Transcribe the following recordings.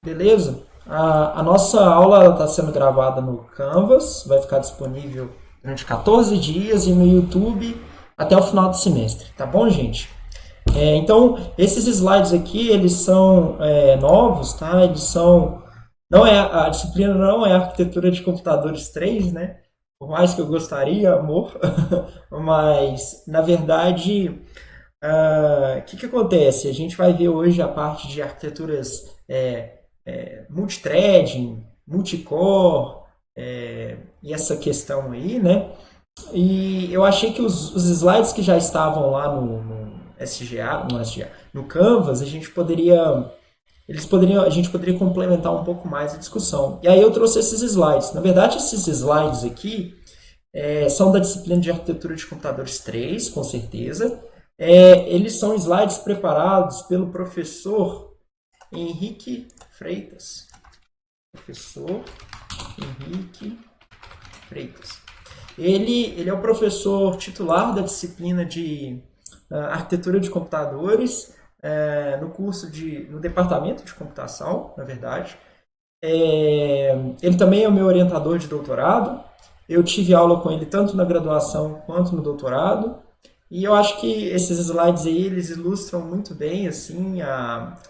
Beleza? A nossa aula está sendo gravada no Canvas, vai ficar disponível durante 14 dias e no YouTube até o final do semestre, tá bom, gente? Então, esses slides aqui, eles são novos, tá? Eles são... Não é, a disciplina não é arquitetura de computadores 3, né? Por mais que eu gostaria, amor. Mas, na verdade, o que acontece? A gente vai ver hoje a parte de arquiteturas multithreading, multicore, e essa questão aí, né? E eu achei que os slides que já estavam lá no SGA, no Canvas, a gente poderia complementar um pouco mais a discussão. E aí eu trouxe esses slides. Na verdade, esses slides aqui são da disciplina de arquitetura de computadores 3, com certeza. Eles são slides preparados pelo professor Henrique Freitas. Professor Henrique Freitas. Ele é o professor titular da disciplina de arquitetura de computadores no departamento de computação, na verdade. Ele também é o meu orientador de doutorado. Eu tive aula com ele tanto na graduação quanto no doutorado. E eu acho que esses slides aí, eles ilustram muito bem assim,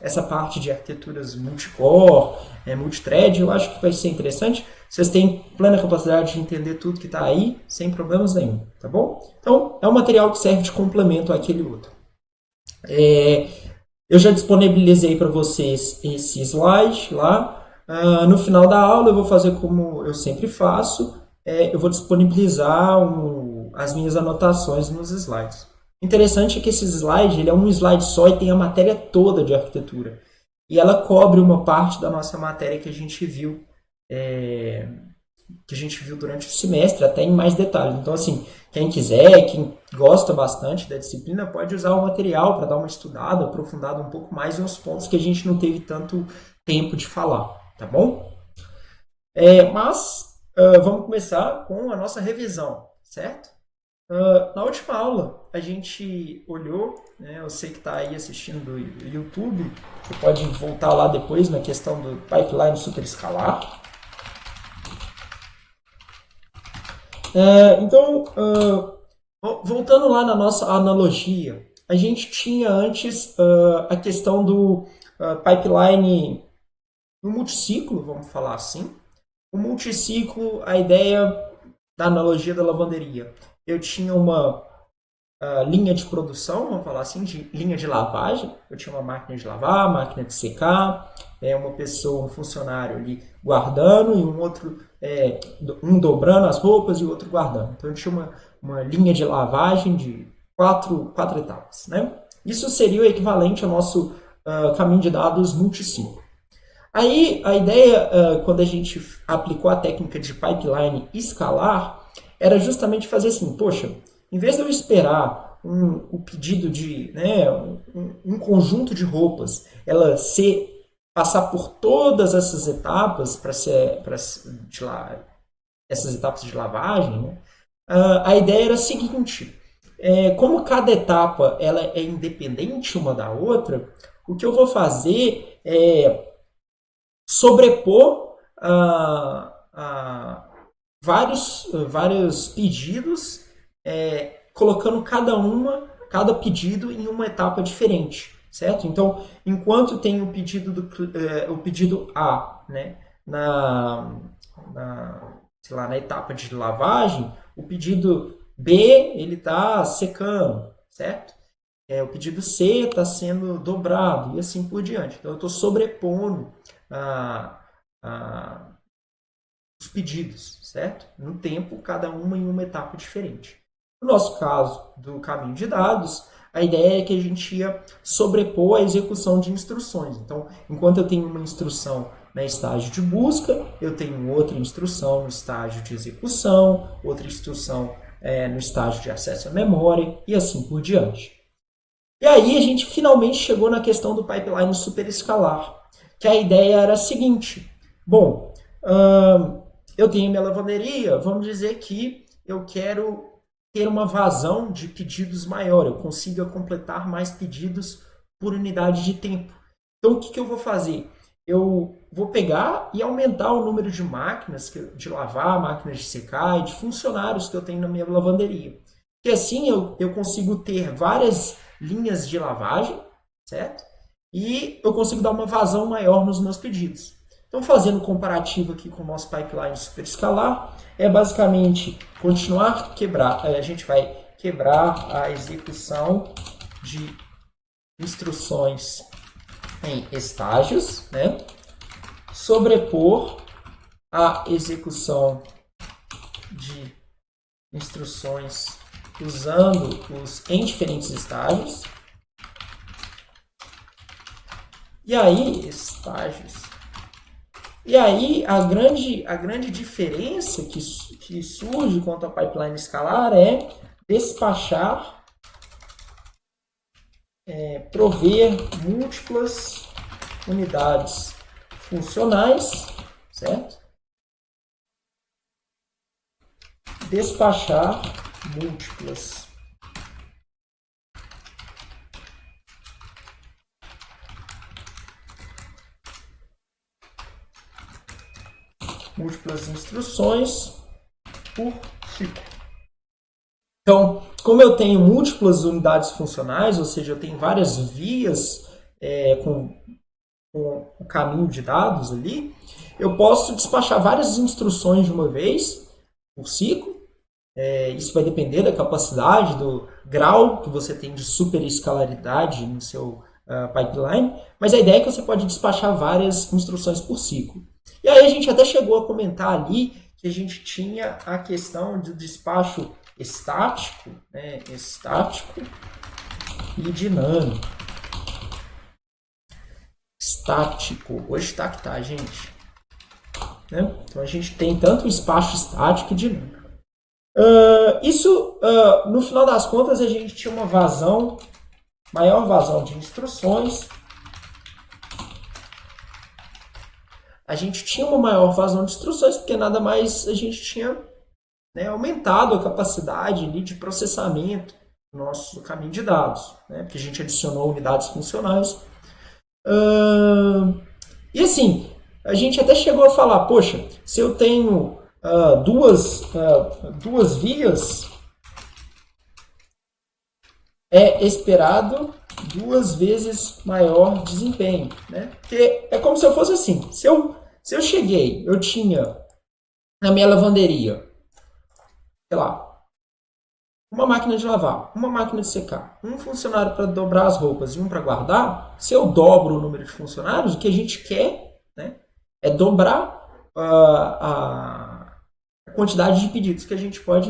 essa parte de arquiteturas multicore, multithread. Eu acho que vai ser interessante. Vocês têm plena capacidade de entender tudo que está aí, sem problemas nenhum, tá bom? Então, é um material que serve de complemento àquele outro. Eu já disponibilizei para vocês esse slide lá. No final da aula, eu vou fazer como eu sempre faço. Eu vou disponibilizar as minhas anotações nos slides. Interessante é que esse slide ele é um slide só e tem a matéria toda de arquitetura. E ela cobre uma parte da nossa matéria que a gente viu durante o semestre, até em mais detalhes. Então, assim, quem quiser, quem gosta bastante da disciplina, pode usar o material para dar uma estudada, aprofundada um pouco mais em uns pontos que a gente não teve tanto tempo de falar, tá bom? Mas vamos começar com a nossa revisão, certo? Na última aula, a gente olhou, né, eu sei que está aí assistindo do YouTube, você pode voltar lá depois na questão do pipeline superescalar. Então, voltando lá na nossa analogia, a gente tinha antes a questão do pipeline no multiciclo, vamos falar assim. O multiciclo, a ideia da analogia da lavanderia. Eu tinha uma linha de produção, vamos falar assim, de linha de lavagem. Eu tinha uma máquina de lavar, máquina de secar, uma pessoa, um funcionário ali guardando e um outro, um dobrando as roupas e o outro guardando. Então eu tinha uma linha de lavagem de quatro etapas, né? Isso seria o equivalente ao nosso caminho de dados multiciclo. Aí a ideia, quando a gente aplicou a técnica de pipeline escalar, era justamente fazer assim, poxa, em vez de eu esperar o pedido de um conjunto de roupas, ela passar por todas essas etapas essas etapas de lavagem, né? A ideia era a seguinte: como cada etapa ela é independente uma da outra, o que eu vou fazer é sobrepor vários pedidos, colocando cada pedido em uma etapa diferente, certo? Então, enquanto tem o pedido A, né, sei lá, na etapa de lavagem, o pedido B ele está secando, certo? O pedido C está sendo dobrado e assim por diante. Então, eu estou sobrepondo os pedidos, certo? No tempo, cada uma em uma etapa diferente. No nosso caso do caminho de dados, a ideia é que a gente ia sobrepor a execução de instruções. Então, enquanto eu tenho uma instrução no estágio de busca, eu tenho outra instrução no estágio de execução, outra instrução no estágio de acesso à memória e assim por diante. E aí a gente finalmente chegou na questão do pipeline superescalar, que a ideia era a seguinte: bom, eu tenho minha lavanderia, vamos dizer que eu quero ter uma vazão de pedidos maior, eu consiga completar mais pedidos por unidade de tempo. Então o que eu vou fazer? eu vou pegar e aumentar o número de máquinas de lavar, máquinas de secar e de funcionários que eu tenho na minha lavanderia. E assim eu consigo ter várias linhas de lavagem, certo? E eu consigo dar uma vazão maior nos meus pedidos. Então, fazendo um comparativo aqui com o nosso pipeline superescalar, é basicamente continuar quebrar, a gente vai quebrar a execução de instruções em estágios, né? Sobrepor a execução de instruções usando os em diferentes estágios. E aí, estágios. E aí, a grande diferença que surge quanto ao pipeline escalar é despachar, prover múltiplas unidades funcionais, certo? Despachar múltiplas instruções por ciclo. Então, como eu tenho múltiplas unidades funcionais, ou seja, eu tenho várias vias com o caminho de dados ali, eu posso despachar várias instruções de uma vez por ciclo. Isso vai depender da capacidade, do grau que você tem de superescalaridade no seu pipeline, mas a ideia é que você pode despachar várias instruções por ciclo. E aí a gente até chegou a comentar ali que a gente tinha a questão do despacho estático, né? Estático e dinâmico. Estático, hoje está que tá, gente. Né? Então a gente tem tanto o despacho estático e dinâmico. No final das contas, a gente tinha uma vazão, maior vazão de instruções. A gente tinha uma maior vazão de instruções, porque nada mais a gente tinha aumentado a capacidade ali de processamento do nosso caminho de dados, né? Porque a gente adicionou unidades funcionais. E assim, a gente até chegou a falar, poxa, se eu tenho duas vias, é esperado 2 vezes maior desempenho, né? Porque é como se eu fosse assim, se eu cheguei, eu tinha na minha lavanderia, sei lá, uma máquina de lavar, uma máquina de secar, um funcionário para dobrar as roupas e um para guardar, se eu dobro o número de funcionários, o que a gente quer, né, é dobrar a quantidade de pedidos que a gente pode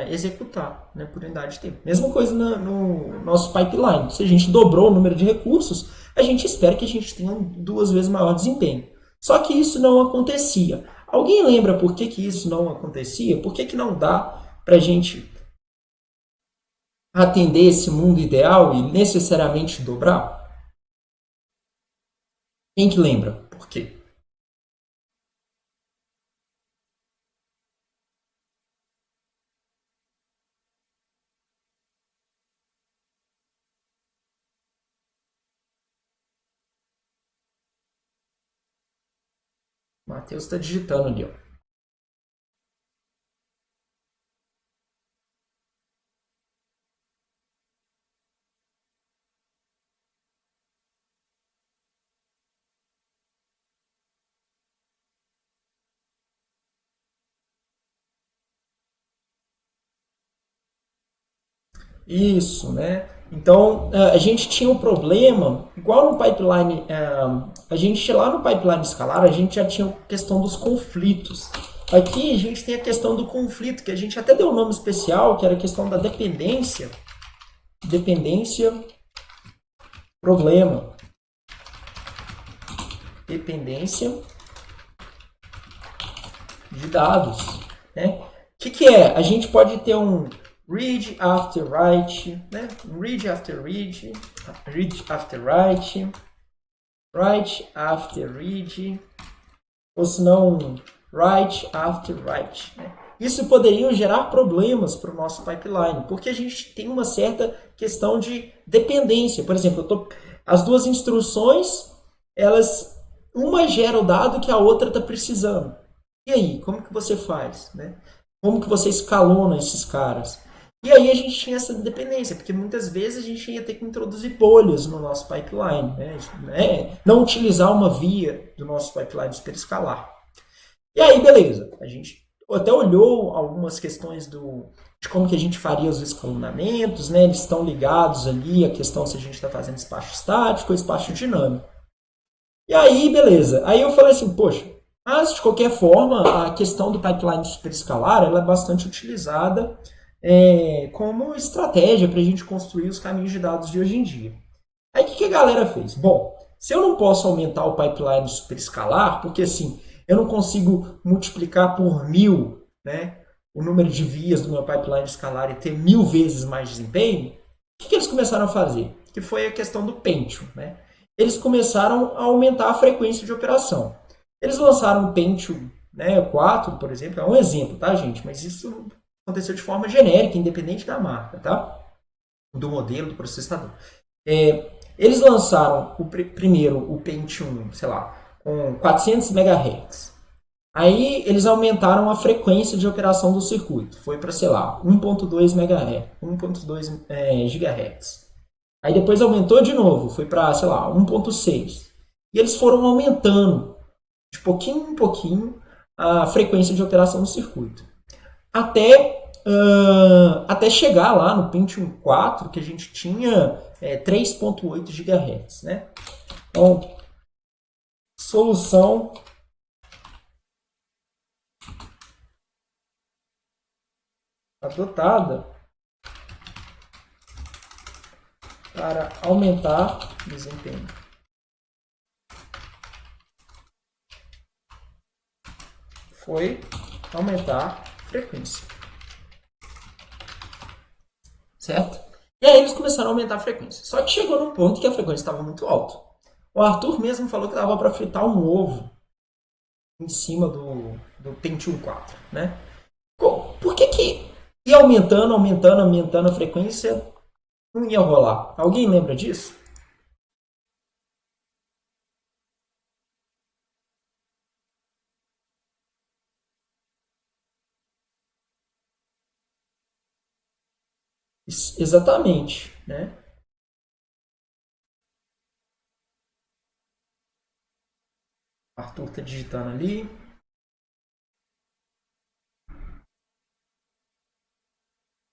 executar, né, por unidade de tempo. Mesma coisa no nosso pipeline. Se a gente dobrou o número de recursos, a gente espera que a gente tenha 2 vezes maior desempenho. Só que isso não acontecia. Alguém lembra por que isso não acontecia? Por que não dá para a gente atender esse mundo ideal e necessariamente dobrar? Quem que lembra? Por quê? O Matheus está digitando ali, ó. Isso, né? Então, a gente tinha um problema, igual no pipeline, a gente lá no pipeline escalar, a gente já tinha a questão dos conflitos. Aqui a gente tem a questão do conflito, que a gente até deu um nome especial, que era a questão da dependência. Dependência, problema. Dependência de dados, né? O que é? A gente pode ter um read after write, né? Read after read, read after write, write after read, ou se não, write after write, né? Isso poderia gerar problemas para o nosso pipeline, porque a gente tem uma certa questão de dependência. Por exemplo, as duas instruções, elas uma gera o dado que a outra está precisando. E aí, como que você faz? Né? Como que você escalona esses caras? E aí a gente tinha essa dependência, porque muitas vezes a gente ia ter que introduzir bolhas no nosso pipeline, né? Não utilizar uma via do nosso pipeline superescalar. E aí, beleza, a gente até olhou algumas questões de como que a gente faria os escalonamentos, né? Eles estão ligados ali, a questão se a gente está fazendo espaço estático ou espaço dinâmico. E aí, beleza. Aí eu falei assim, poxa, mas de qualquer forma, a questão do pipeline superescalar ela é bastante utilizada como estratégia para a gente construir os caminhos de dados de hoje em dia. Aí o que a galera fez? Bom, se eu não posso aumentar o pipeline superescalar, porque assim, eu não consigo multiplicar por 1000, né, o número de vias do meu pipeline escalar e ter 1000 vezes mais desempenho, o que eles começaram a fazer? Que foi a questão do Pentium, né? Eles começaram a aumentar a frequência de operação. Eles lançaram o Pentium, né, 4, por exemplo, é um exemplo, tá, gente? Mas isso aconteceu de forma genérica, independente da marca, tá? Do modelo, do processador. Eles lançaram primeiro o Pentium, sei lá, com 400 MHz. Aí eles aumentaram a frequência de operação do circuito. Foi para, sei lá, 1.2 MHz, 1.2 GHz. Aí depois aumentou de novo, foi para, sei lá, 1.6. E eles foram aumentando, de pouquinho em pouquinho, a frequência de operação do circuito. Até chegar lá no Pentium 4, que a gente tinha 3.8 GHz. Né? Então, solução adotada para aumentar o desempenho. Foi aumentar a frequência. Certo? E aí eles começaram a aumentar a frequência. Só que chegou num ponto que a frequência estava muito alta. O Arthur mesmo falou que dava para fritar um ovo em cima do Pentium 4. Né? Por que ia aumentando a frequência, não ia rolar? Alguém lembra disso? Exatamente, né? O Arthur está digitando ali.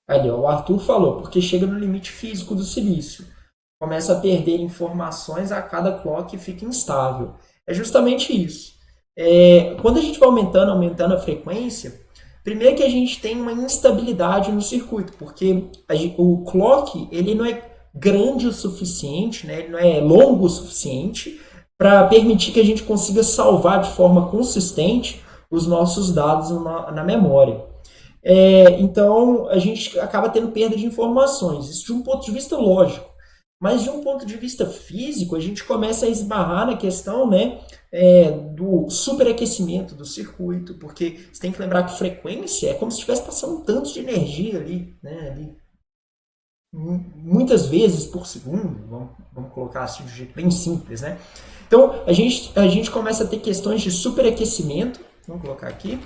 Ali, ó, o Arthur falou, porque chega no limite físico do silício. Começa a perder informações a cada clock e fica instável. É justamente isso. Quando a gente vai aumentando a frequência, primeiro que a gente tem uma instabilidade no circuito, porque o clock ele não é grande o suficiente, né? Ele não é longo o suficiente para permitir que a gente consiga salvar de forma consistente os nossos dados na memória. Então, a gente acaba tendo perda de informações. Isso de um ponto de vista lógico. Mas de um ponto de vista físico, a gente começa a esbarrar na questão, né, do superaquecimento do circuito, porque você tem que lembrar que frequência é como se estivesse passando um tanto de energia ali, né, ali muitas vezes por segundo, vamos colocar assim de um jeito bem simples. Né? Então, a gente começa a ter questões de superaquecimento, vamos colocar aqui.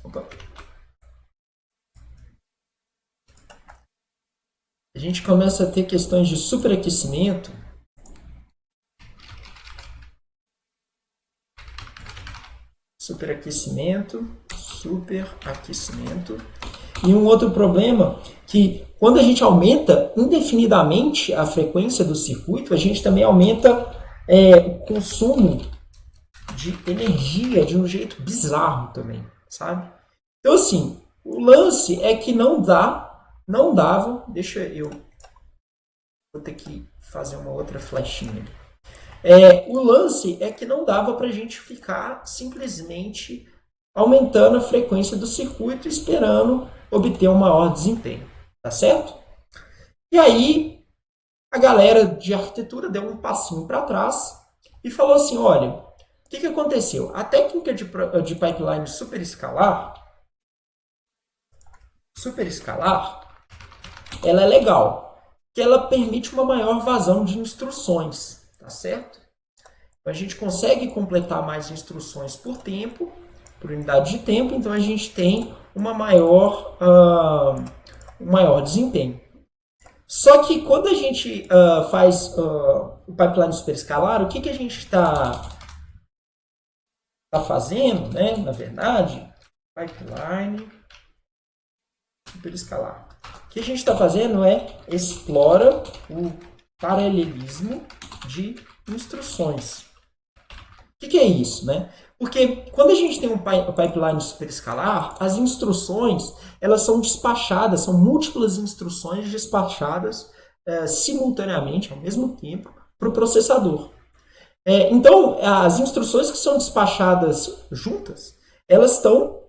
Opa. A gente começa a ter questões de superaquecimento. Superaquecimento. E um outro problema que quando a gente aumenta indefinidamente a frequência do circuito, a gente também aumenta o consumo de energia de um jeito bizarro também, sabe? Então assim, o lance é que não dava, deixa eu vou ter que fazer uma outra flechinha. O lance é que não dava para a gente ficar simplesmente aumentando a frequência do circuito esperando obter um maior desempenho, tá certo? E aí a galera de arquitetura deu um passinho para trás e falou assim, olha, o que aconteceu? A técnica de pipeline superescalar, ela é legal, que ela permite uma maior vazão de instruções, tá certo? Então, a gente consegue completar mais instruções por tempo, por unidade de tempo, então a gente tem uma um maior desempenho. Só que quando a gente faz o pipeline superescalar, o que a gente está fazendo, né? Na verdade, pipeline superescalar. O que a gente está fazendo é explora o paralelismo de instruções. O que é isso, né? Porque quando a gente tem um pipeline superescalar, as instruções elas são despachadas, são múltiplas instruções despachadas simultaneamente, ao mesmo tempo, para o processador. Então, as instruções que são despachadas juntas, elas estão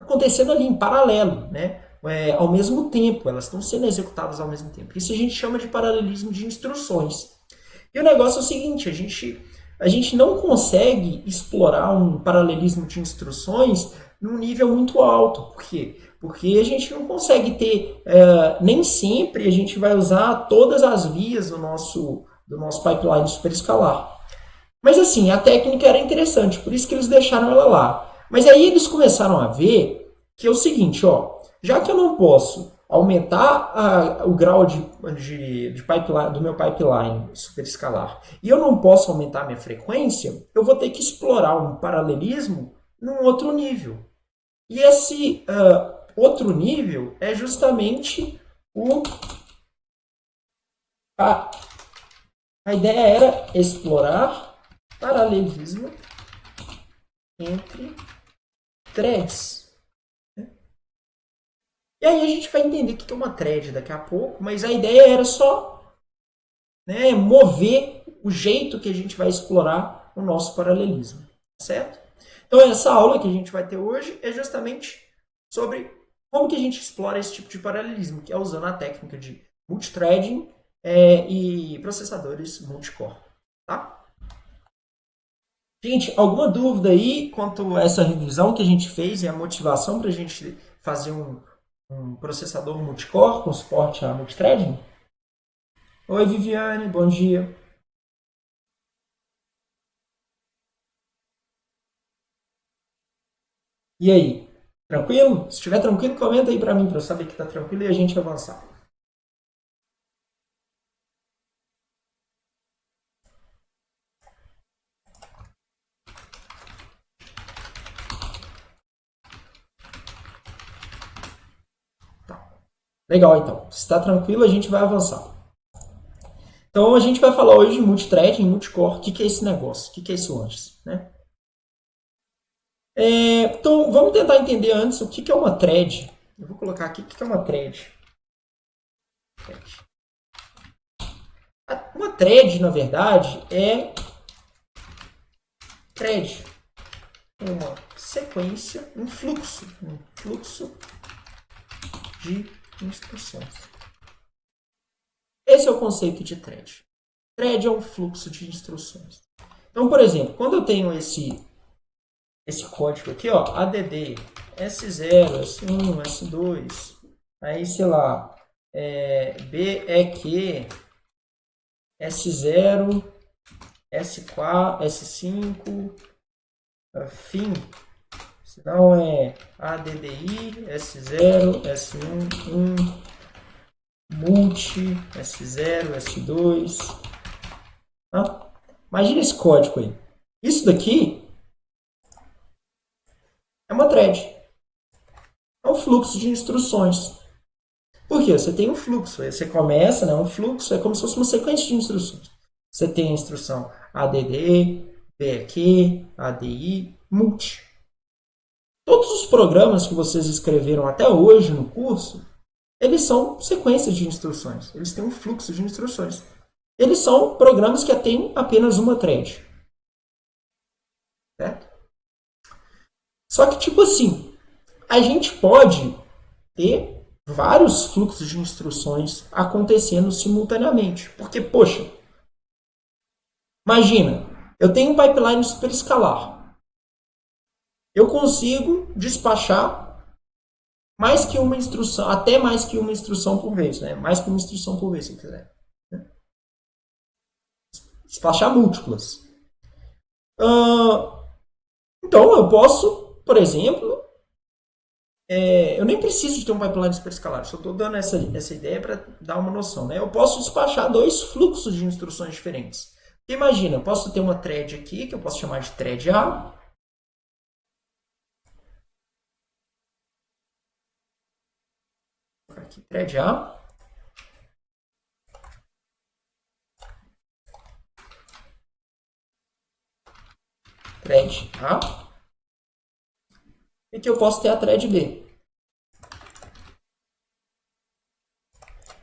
acontecendo ali em paralelo, né? Ao mesmo tempo, elas estão sendo executadas ao mesmo tempo. Isso a gente chama de paralelismo de instruções. E o negócio é o seguinte, a gente não consegue explorar um paralelismo de instruções num nível muito alto. Por quê? Porque a gente não consegue ter, nem sempre a gente vai usar todas as vias do nosso pipeline superescalar. Mas assim, a técnica era interessante, por isso que eles deixaram ela lá. Mas aí eles começaram a ver que é o seguinte, ó, já que eu não posso aumentar o grau de pipeline, do meu pipeline superescalar e eu não posso aumentar a minha frequência, eu vou ter que explorar um paralelismo num outro nível. E esse outro nível é justamente a ideia era explorar paralelismo entre threads. E aí a gente vai entender o que é uma thread daqui a pouco, mas a ideia era só mover o jeito que a gente vai explorar o nosso paralelismo, certo? Então essa aula que a gente vai ter hoje é justamente sobre como que a gente explora esse tipo de paralelismo, que é usando a técnica de multithreading e processadores multicore, tá? Gente, alguma dúvida aí quanto a essa revisão que a gente fez e a motivação para a gente fazer um processador multicore com suporte a multithreading? Oi, Viviane, bom dia. E aí? Tranquilo? Se estiver tranquilo, comenta aí para mim, para eu saber que está tranquilo e a gente avançar. Tá. Legal, então. Se está tranquilo, a gente vai avançar. Então, a gente vai falar hoje de multithreading, multicore. O que é esse negócio? O que é isso antes? Né? Então, vamos tentar entender antes o que é uma thread. Eu vou colocar aqui o que é uma thread. Uma thread, na verdade, é thread, uma sequência, um fluxo de instruções. Esse é o conceito de thread. Thread é um fluxo de instruções. Então, por exemplo, quando eu tenho esse código aqui, ó, add S0, S1, S2, aí, sei lá, BEQ, S0, S4, S5, fim, senão é ADDI, S0, S1, multi, S0, S2. Tá? Imagina esse código aí. Isso daqui é uma thread. É um fluxo de instruções. Por quê? Você tem um fluxo. Aí você começa, né? Um fluxo é como se fosse uma sequência de instruções. Você tem a instrução ADD, BEQ, ADI, multi. Todos os programas que vocês escreveram até hoje no curso, eles são sequências de instruções. Eles têm um fluxo de instruções. Eles são programas que têm apenas uma thread. Certo? Só que, tipo assim, a gente pode ter vários fluxos de instruções acontecendo simultaneamente. Porque, poxa, imagina, eu tenho um pipeline superescalar. Eu consigo despachar mais que uma instrução, até mais que uma instrução por vez, né? Mais que uma instrução por vez, se eu quiser. Despachar múltiplas. Então, eu posso, por exemplo, eu nem preciso de ter um pipeline superescalar, só estou dando essa ideia para dar uma noção. Né? Eu posso despachar dois fluxos de instruções diferentes. Imagina, eu posso ter uma thread aqui, que eu posso chamar de thread A. Aqui, thread A. Thread A. E que eu posso ter a thread B.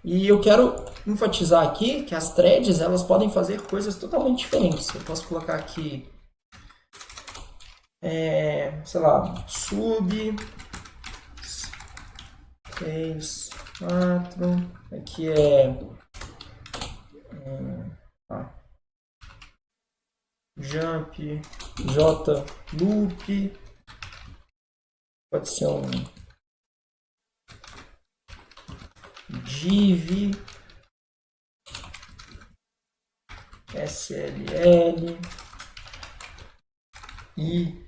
E eu quero enfatizar aqui que as threads elas podem fazer coisas totalmente diferentes. Eu posso colocar aqui, sei lá, sub 3, 4, aqui jump, j loop, pode ser um div, sll, i,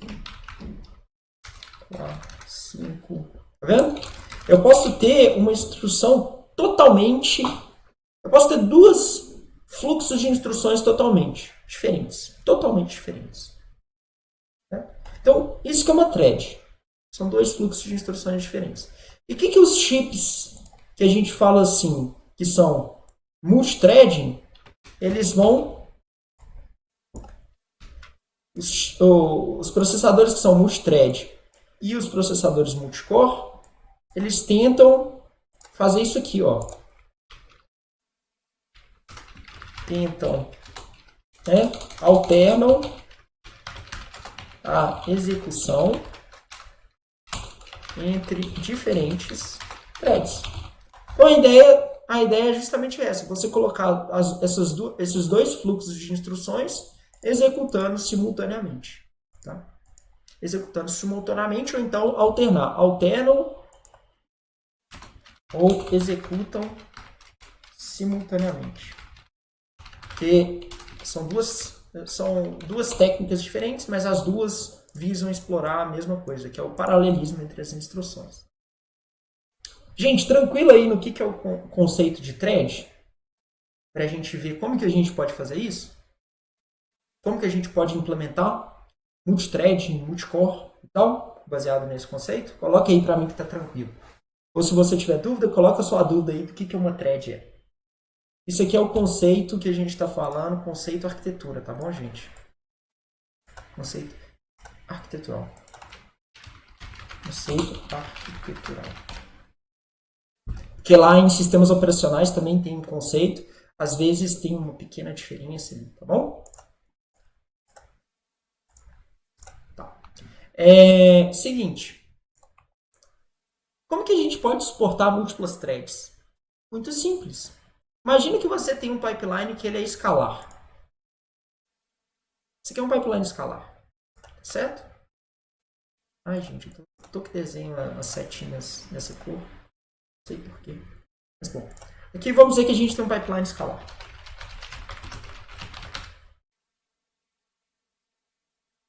4, 5, tá vendo? Eu posso ter uma instrução totalmente, eu posso ter dois fluxos de instruções totalmente diferentes, né? Então, isso que é uma thread. São dois fluxos de instruções diferentes. E o que os chips que a gente fala assim, que são multithreading, eles vão... Os processadores que são multithread e os processadores multicore, eles tentam fazer isso aqui, ó. Tentam, né, alternam a execução entre diferentes threads. Então a ideia é justamente essa, você colocar esses dois fluxos de instruções executando simultaneamente. Tá? Executando simultaneamente ou então alternar. Alternam ou executam simultaneamente. Porque são duas técnicas diferentes, mas as duas visam explorar a mesma coisa, que é o paralelismo entre as instruções. Gente, tranquilo aí no que é o conceito de thread? Para a gente ver como que a gente pode fazer isso? Como que a gente pode implementar multithread, multicore e tal, baseado nesse conceito? Coloque aí para mim que está tranquilo. Ou se você tiver dúvida, coloca a sua dúvida aí do que uma thread é. Isso aqui é o conceito que a gente está falando, conceito arquitetura, tá bom, gente? Conceito arquitetural. Conceito arquitetural. Porque lá em sistemas operacionais também tem um conceito, às vezes tem uma pequena diferença ali, tá bom? Tá. Seguinte. Como que a gente pode suportar múltiplas threads? Muito simples. Imagina que você tem um pipeline que ele é escalar. Isso aqui é um pipeline escalar. Certo? Ai, gente, eu tô que desenho as setinhas nessa cor. Não sei porquê. Mas bom. Aqui vamos dizer que a gente tem um pipeline escalar.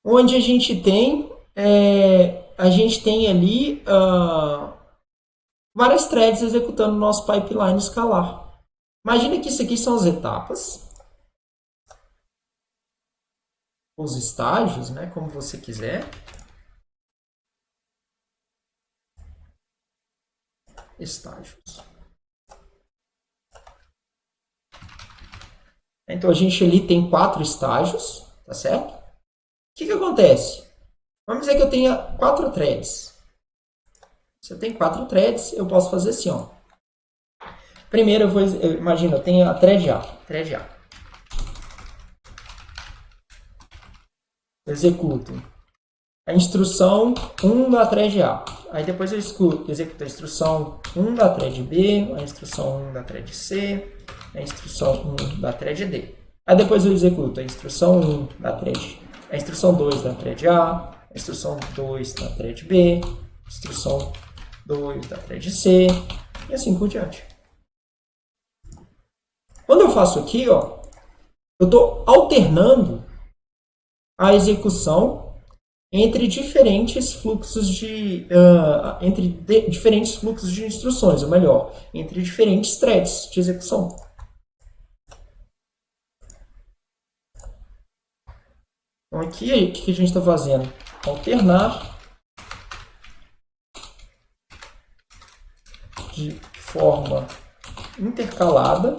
Onde a gente tem ali várias threads executando o nosso pipeline escalar. Imagina que isso aqui são as etapas, os estágios, né, como você quiser. Estágios. Então a gente ali tem 4 estágios, tá certo? O que acontece? Vamos dizer que eu tenha 4 threads. Se eu tenho 4 threads, eu posso fazer assim, ó. Primeiro imagina, eu tenho a thread A. Eu executo a instrução 1 da thread A. Aí depois eu executo a instrução 1 da thread B, a instrução 1 da thread C, a instrução 1 da thread D. Aí depois eu executo a instrução 1 da thread, a instrução 2 da thread A, a instrução 2 da thread B, a instrução 2 da thread C, e assim por diante. Quando eu faço aqui, ó, eu estou alternando a execução entre diferentes fluxos de diferentes fluxos de instruções, ou melhor, entre diferentes threads de execução. Então aqui, o que a gente está fazendo? Alternar de forma intercalada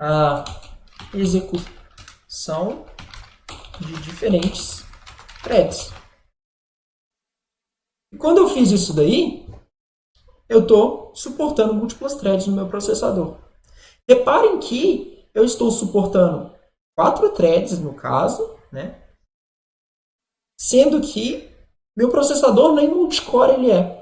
a execução de diferentes threads. E quando eu fiz isso daí, eu estou suportando múltiplas threads no meu processador. Reparem que eu estou suportando 4 threads no caso, né? Sendo que meu processador nem multicore ele é.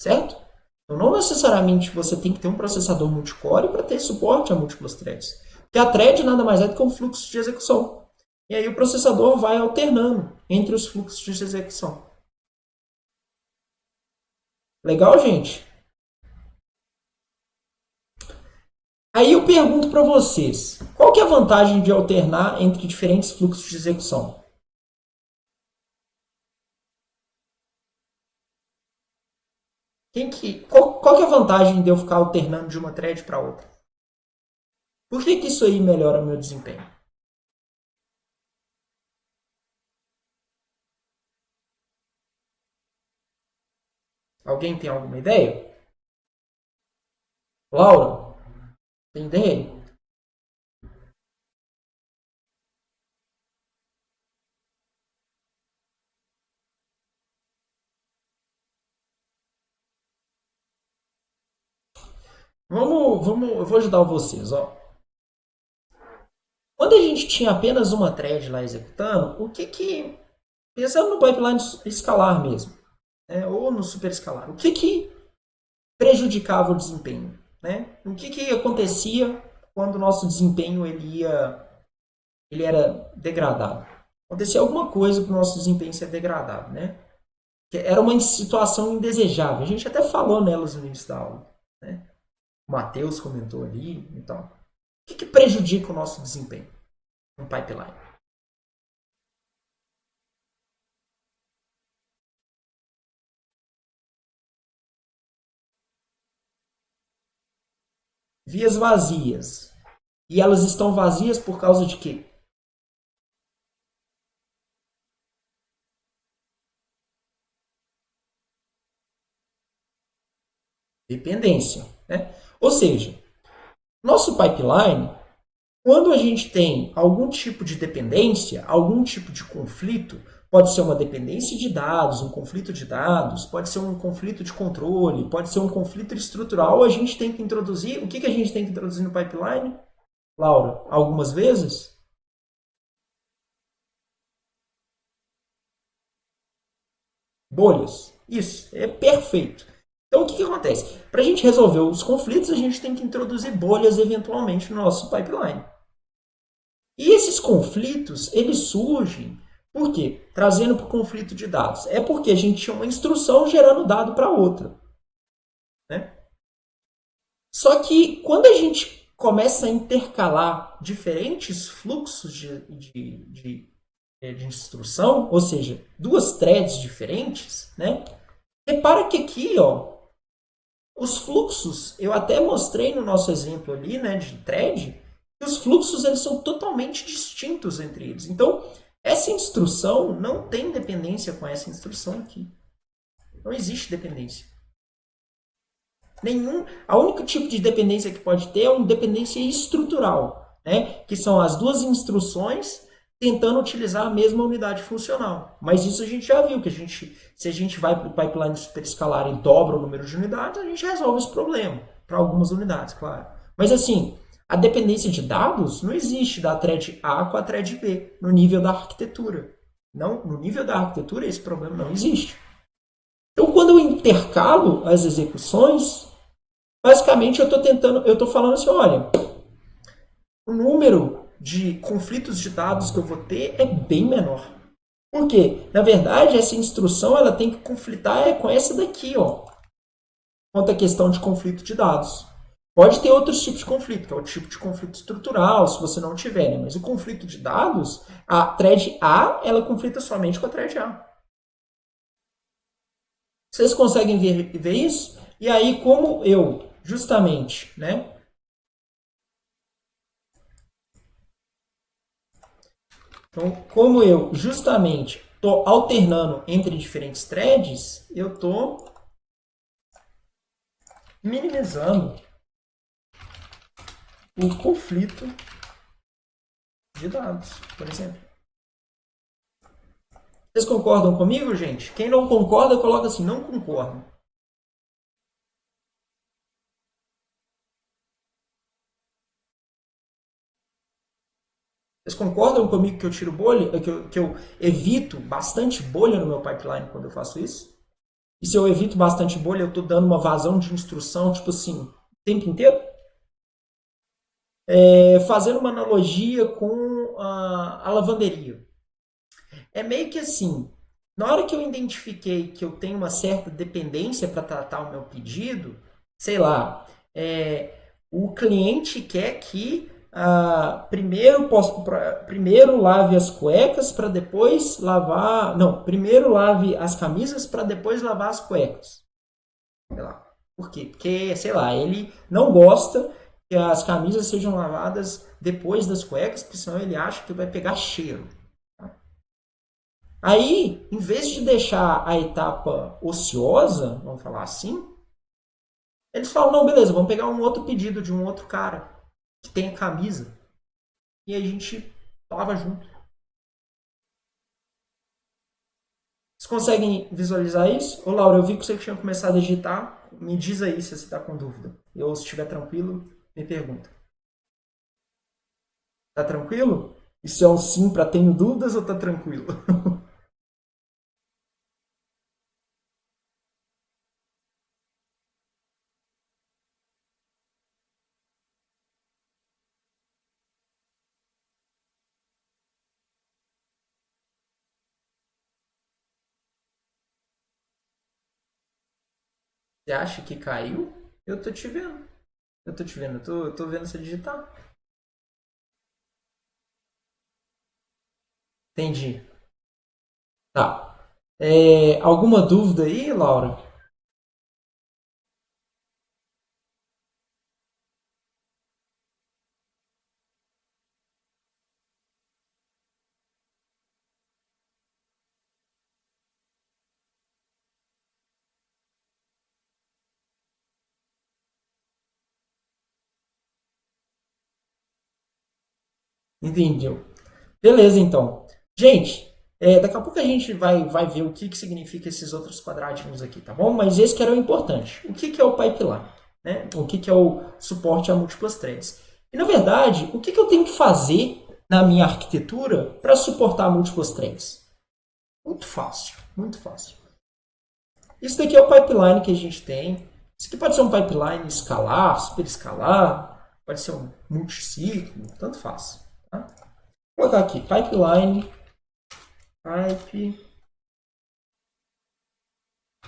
Certo? Então, não necessariamente você tem que ter um processador multicore para ter suporte a múltiplas threads. Porque a thread nada mais é do que um fluxo de execução. E aí o processador vai alternando entre os fluxos de execução. Legal, gente? Aí eu pergunto para vocês, qual que é a vantagem de alternar entre diferentes fluxos de execução? Qual que é a vantagem de eu ficar alternando de uma thread para outra? Por que isso aí melhora o meu desempenho? Alguém tem alguma ideia? Laura, tem ideia? Eu vou ajudar vocês. Ó. Quando a gente tinha apenas uma thread lá executando, pensando no pipeline escalar mesmo, né, ou no super escalar, o que prejudicava o desempenho? Né? O que acontecia quando o nosso desempenho ele era degradado? Acontecia alguma coisa para o nosso desempenho ser degradado. Né? Era uma situação indesejável. A gente até falou nelas no início da aula. Né? O Matheus comentou ali. Então, o que prejudica o nosso desempenho no pipeline? Vias vazias. E elas estão vazias por causa de quê? Dependência. Né? Ou seja, nosso pipeline, quando a gente tem algum tipo de dependência, algum tipo de conflito, pode ser uma dependência de dados, um conflito de dados, pode ser um conflito de controle, pode ser um conflito estrutural, a gente tem que introduzir. O que a gente tem que introduzir no pipeline? Laura, algumas vezes? Bolhas. Isso, é perfeito. Então, o que acontece? Para a gente resolver os conflitos, a gente tem que introduzir bolhas eventualmente no nosso pipeline. E esses conflitos, eles surgem por quê? Trazendo para o conflito de dados. É porque a gente tinha uma instrução gerando dado para outra. Né? Só que quando a gente começa a intercalar diferentes fluxos de instrução, ou seja, duas threads diferentes, né? Repara que aqui, ó, os fluxos, eu até mostrei no nosso exemplo ali, né, de thread, que os fluxos eles são totalmente distintos entre eles. Então, essa instrução não tem dependência com essa instrução aqui. Não existe dependência. A única tipo de dependência que pode ter é uma dependência estrutural, né? Que são as duas instruções tentando utilizar a mesma unidade funcional. Mas isso a gente já viu, que se a gente vai para o pipeline superescalar e dobra o número de unidades, a gente resolve esse problema, para algumas unidades, claro. Mas assim, a dependência de dados não existe da thread A com a thread B, no nível da arquitetura. Não, no nível da arquitetura esse problema não existe. Então, quando eu intercalo as execuções, basicamente eu estou falando assim, olha, o número de conflitos de dados que eu vou ter é bem menor. Por quê? Na verdade, essa instrução ela tem que conflitar com essa daqui, ó, quanto à questão de conflito de dados. Pode ter outros tipos de conflito, que é o tipo de conflito estrutural, se você não tiver, né? Mas o conflito de dados, a thread A, ela conflita somente com a thread A. Vocês conseguem ver isso? E aí, como eu, justamente, né? Então, como eu, justamente, estou alternando entre diferentes threads, eu estou minimizando o conflito de dados, por exemplo. Vocês concordam comigo, gente? Quem não concorda, coloca assim, não concordo. Vocês concordam comigo que eu tiro bolha, que eu evito bastante bolha no meu pipeline quando eu faço isso? E se eu evito bastante bolha, eu estou dando uma vazão de instrução, tipo assim, o tempo inteiro? Fazendo uma analogia com a lavanderia. É meio que assim, na hora que eu identifiquei que eu tenho uma certa dependência para tratar o meu pedido, sei lá, o cliente quer que primeiro lave as cuecas para depois lavar. Não, primeiro lave as camisas para depois lavar as cuecas. Sei lá. Por quê? Porque, sei lá, ele não gosta que as camisas sejam lavadas depois das cuecas, porque senão ele acha que vai pegar cheiro. Aí, em vez de deixar a etapa ociosa, vamos falar assim, eles falam, não, beleza, vamos pegar um outro pedido de um outro cara que tem camisa. E a gente lava junto. Vocês conseguem visualizar isso? Ô, Laura, eu vi que você tinha começado a digitar. Me diz aí se você está com dúvida. Ou se estiver tranquilo, me pergunta. Tá tranquilo? Isso é um sim para tenho dúvidas ou tá tranquilo? Você acha que caiu? Eu tô te vendo. Eu tô te vendo. Eu tô vendo você digitar. Entendi. Tá. Alguma dúvida aí, Laura? Entendeu? Beleza, então. Gente, daqui a pouco a gente vai ver o que significa esses outros quadradinhos aqui, tá bom? Mas esse que era o importante. O que é o pipeline? Né? O que é o suporte a múltiplas threads? E, na verdade, o que eu tenho que fazer na minha arquitetura para suportar múltiplas threads? Muito fácil, muito fácil. Isso daqui é o pipeline que a gente tem. Isso aqui pode ser um pipeline escalar, super escalar, pode ser um multiciclo, tanto faz. Tá? Vou colocar aqui pipeline, pipe,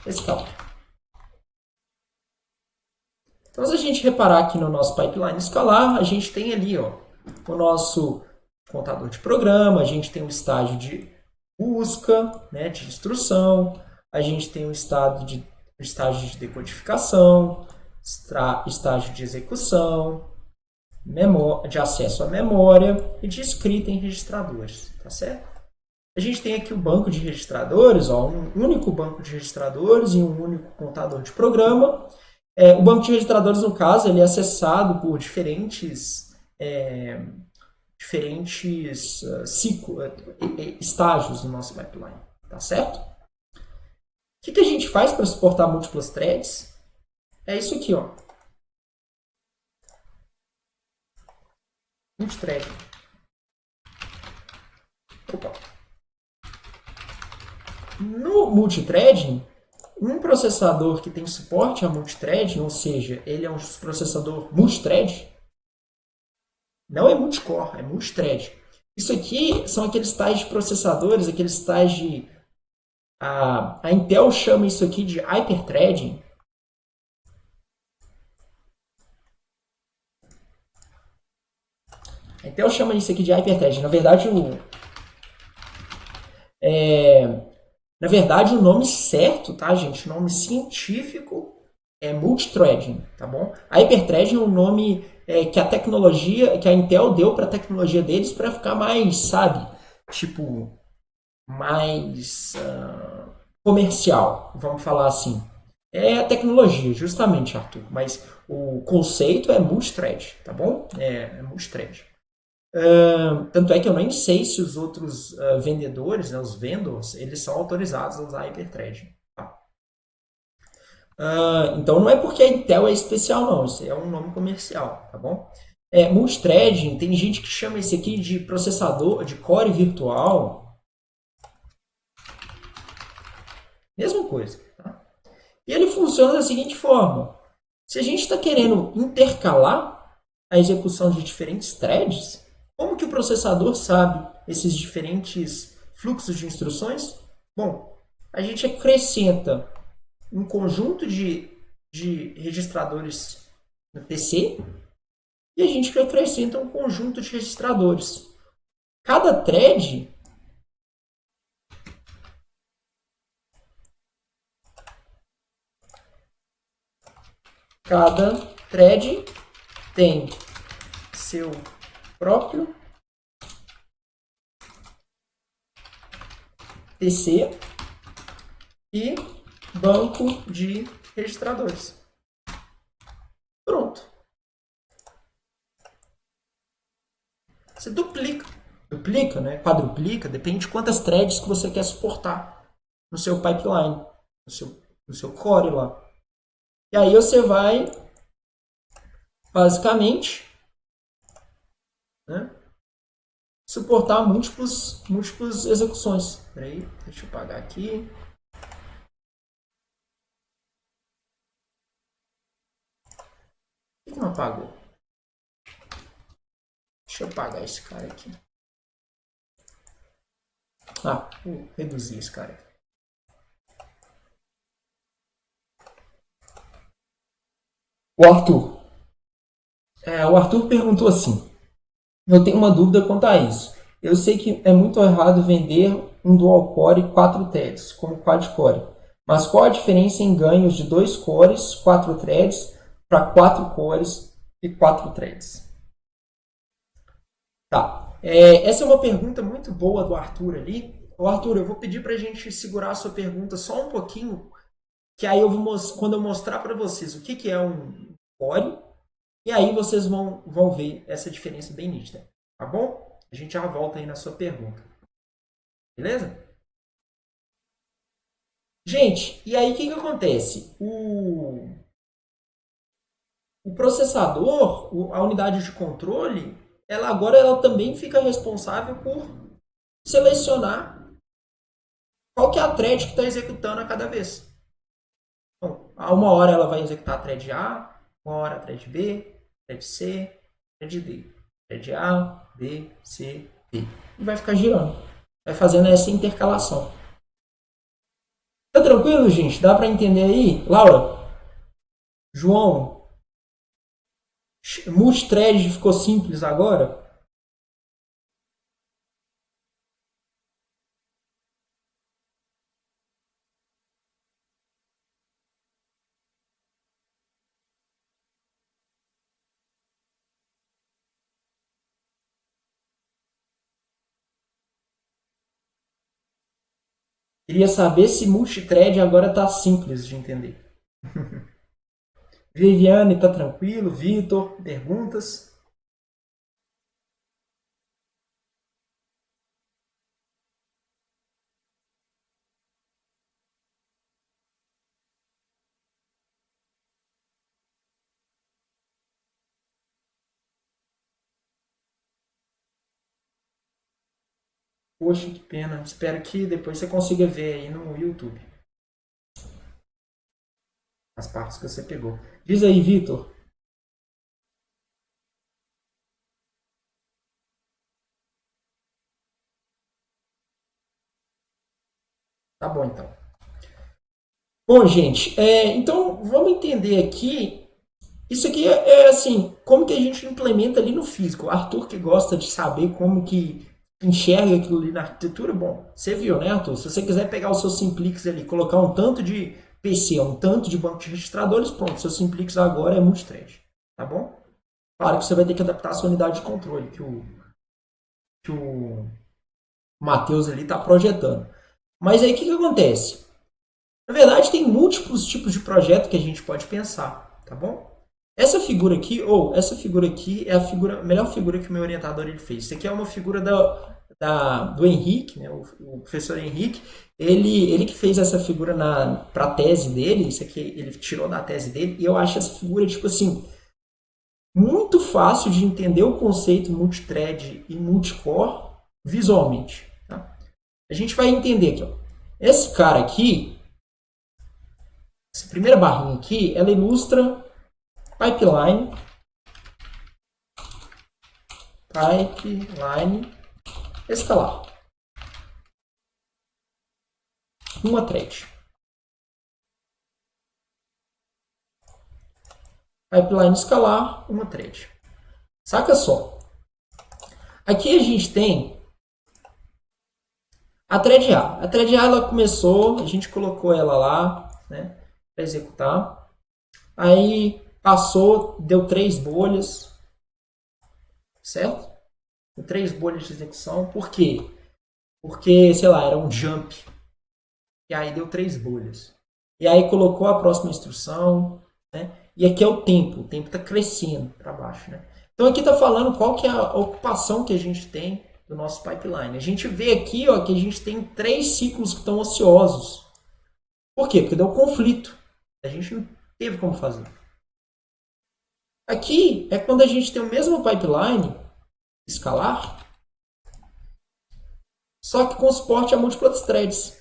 escala. Então, se a gente reparar aqui no nosso pipeline escalar, a gente tem ali ó, o nosso contador de programa, a gente tem um estágio de busca, né, de instrução, a gente tem estágio de decodificação, estágio de execução, de acesso à memória e de escrita em registradores, tá certo? A gente tem aqui o banco de registradores, ó, um único banco de registradores e um único contador de programa. O banco de registradores, no caso, ele é acessado por diferentes estágios do nosso pipeline, tá certo? O que a gente faz para suportar múltiplas threads? É isso aqui, ó. Multithread. Opa. No multithreading, um processador que tem suporte a multithreading, ou seja, ele é um processador multithread, não é multicore, é multithread. Isso aqui são aqueles tais de processadores, aqueles tais de... A Intel chama isso aqui de hyperthreading. A Intel chama isso aqui de hyperthread. Na verdade, o nome certo, tá, gente? O nome científico é multithreading, tá bom? Hyperthreading é um nome que a tecnologia, que a Intel deu para a tecnologia deles para ficar mais, sabe? Tipo, mais comercial, vamos falar assim. É a tecnologia, justamente, Arthur. Mas o conceito é multithread, tá bom? É multithread. Tanto é que eu nem sei se os outros vendedores, né, os vendors, eles são autorizados a usar hyperthread. Tá? Então não é porque a Intel é especial, não. Isso é um nome comercial, tá bom? Multithreading, tem gente que chama esse aqui de processador, de core virtual. Mesma coisa. Tá? E ele funciona da seguinte forma. Se a gente está querendo intercalar a execução de diferentes threads, como que o processador sabe esses diferentes fluxos de instruções? Bom, a gente acrescenta um conjunto de registradores no PC e a gente acrescenta um conjunto de registradores. Cada thread cada thread tem seu próprio PC e banco de registradores. Pronto. Você duplica, né? Quadruplica, depende de quantas threads que você quer suportar no seu pipeline, no seu core lá. E aí você vai, basicamente, né, suportar múltiplas execuções. Peraí, deixa eu apagar aqui. Por que não apagou? Deixa eu apagar esse cara aqui. Vou reduzir esse cara aqui. O Arthur perguntou assim: eu tenho uma dúvida quanto a isso. Eu sei que é muito errado vender um dual core 4 threads, como quad core. Mas qual a diferença em ganhos de 2 cores, 4 threads, para 4 cores e 4 threads? Tá. Essa é uma pergunta muito boa do Arthur ali. Ô, Arthur, eu vou pedir para a gente segurar a sua pergunta só um pouquinho, que aí quando eu mostrar para vocês o que é um core, e aí vocês vão ver essa diferença bem nítida. Tá bom? A gente já volta aí na sua pergunta. Beleza? Gente, e aí o que acontece? O processador, a unidade de controle, ela também fica responsável por selecionar qual que é a thread que está executando a cada vez. Então, a uma hora ela vai executar a thread A, uma hora a thread B, thread C, thread D. Thread A, B, C, D. E vai ficar girando. Vai fazendo essa intercalação. Tá tranquilo, gente? Dá para entender aí? Laura? João? Multithread ficou simples agora? Queria saber se multithread agora tá simples de entender. Viviane, tá tranquilo? Vitor, perguntas? Poxa, que pena. Espero que depois você consiga ver aí no YouTube as partes que você pegou. Diz aí, Vitor. Tá bom, então. Bom, gente, então vamos entender aqui Isso aqui é assim, como que a gente implementa ali no físico. O Arthur que gosta de saber como que enxerga aquilo ali na arquitetura, bom, você viu, né, Arthur? Se você quiser pegar o seu Simplix ali, colocar um tanto de PC, um tanto de banco de registradores, pronto, seu Simplix agora é multithread, tá bom? Claro que você vai ter que adaptar a sua unidade de controle, que o Matheus ali está projetando. Mas aí o que acontece? Na verdade, tem múltiplos tipos de projeto que a gente pode pensar, tá bom? Essa figura aqui é a melhor figura que o meu orientador ele fez. Isso aqui é uma figura do Henrique, né, o professor Henrique. Ele que fez essa figura para a tese dele. Isso aqui ele tirou da tese dele. E eu acho essa figura, tipo assim, muito fácil de entender o conceito multithread e multicore visualmente. Tá? A gente vai entender aqui. Ó. Esse cara aqui, essa primeira barrinha aqui, ela ilustra pipeline escalar. Uma thread. Pipeline escalar, uma thread. Saca só. Aqui a gente tem a thread A. A thread A ela começou, a gente colocou ela lá, né, para executar. Aí passou, deu 3 bolhas, certo? Deu 3 bolhas de execução. Por quê? Porque, sei lá, era um jump. E aí deu 3 bolhas. E aí colocou a próxima instrução, né? E aqui é o tempo está crescendo para baixo, né? Então aqui está falando qual que é a ocupação que a gente tem do nosso pipeline. A gente vê aqui, ó, que a gente tem 3 ciclos que estão ociosos. Por quê? Porque deu conflito. A gente não teve como fazer. Aqui é quando a gente tem o mesmo pipeline escalar, só que com suporte a múltiplas threads.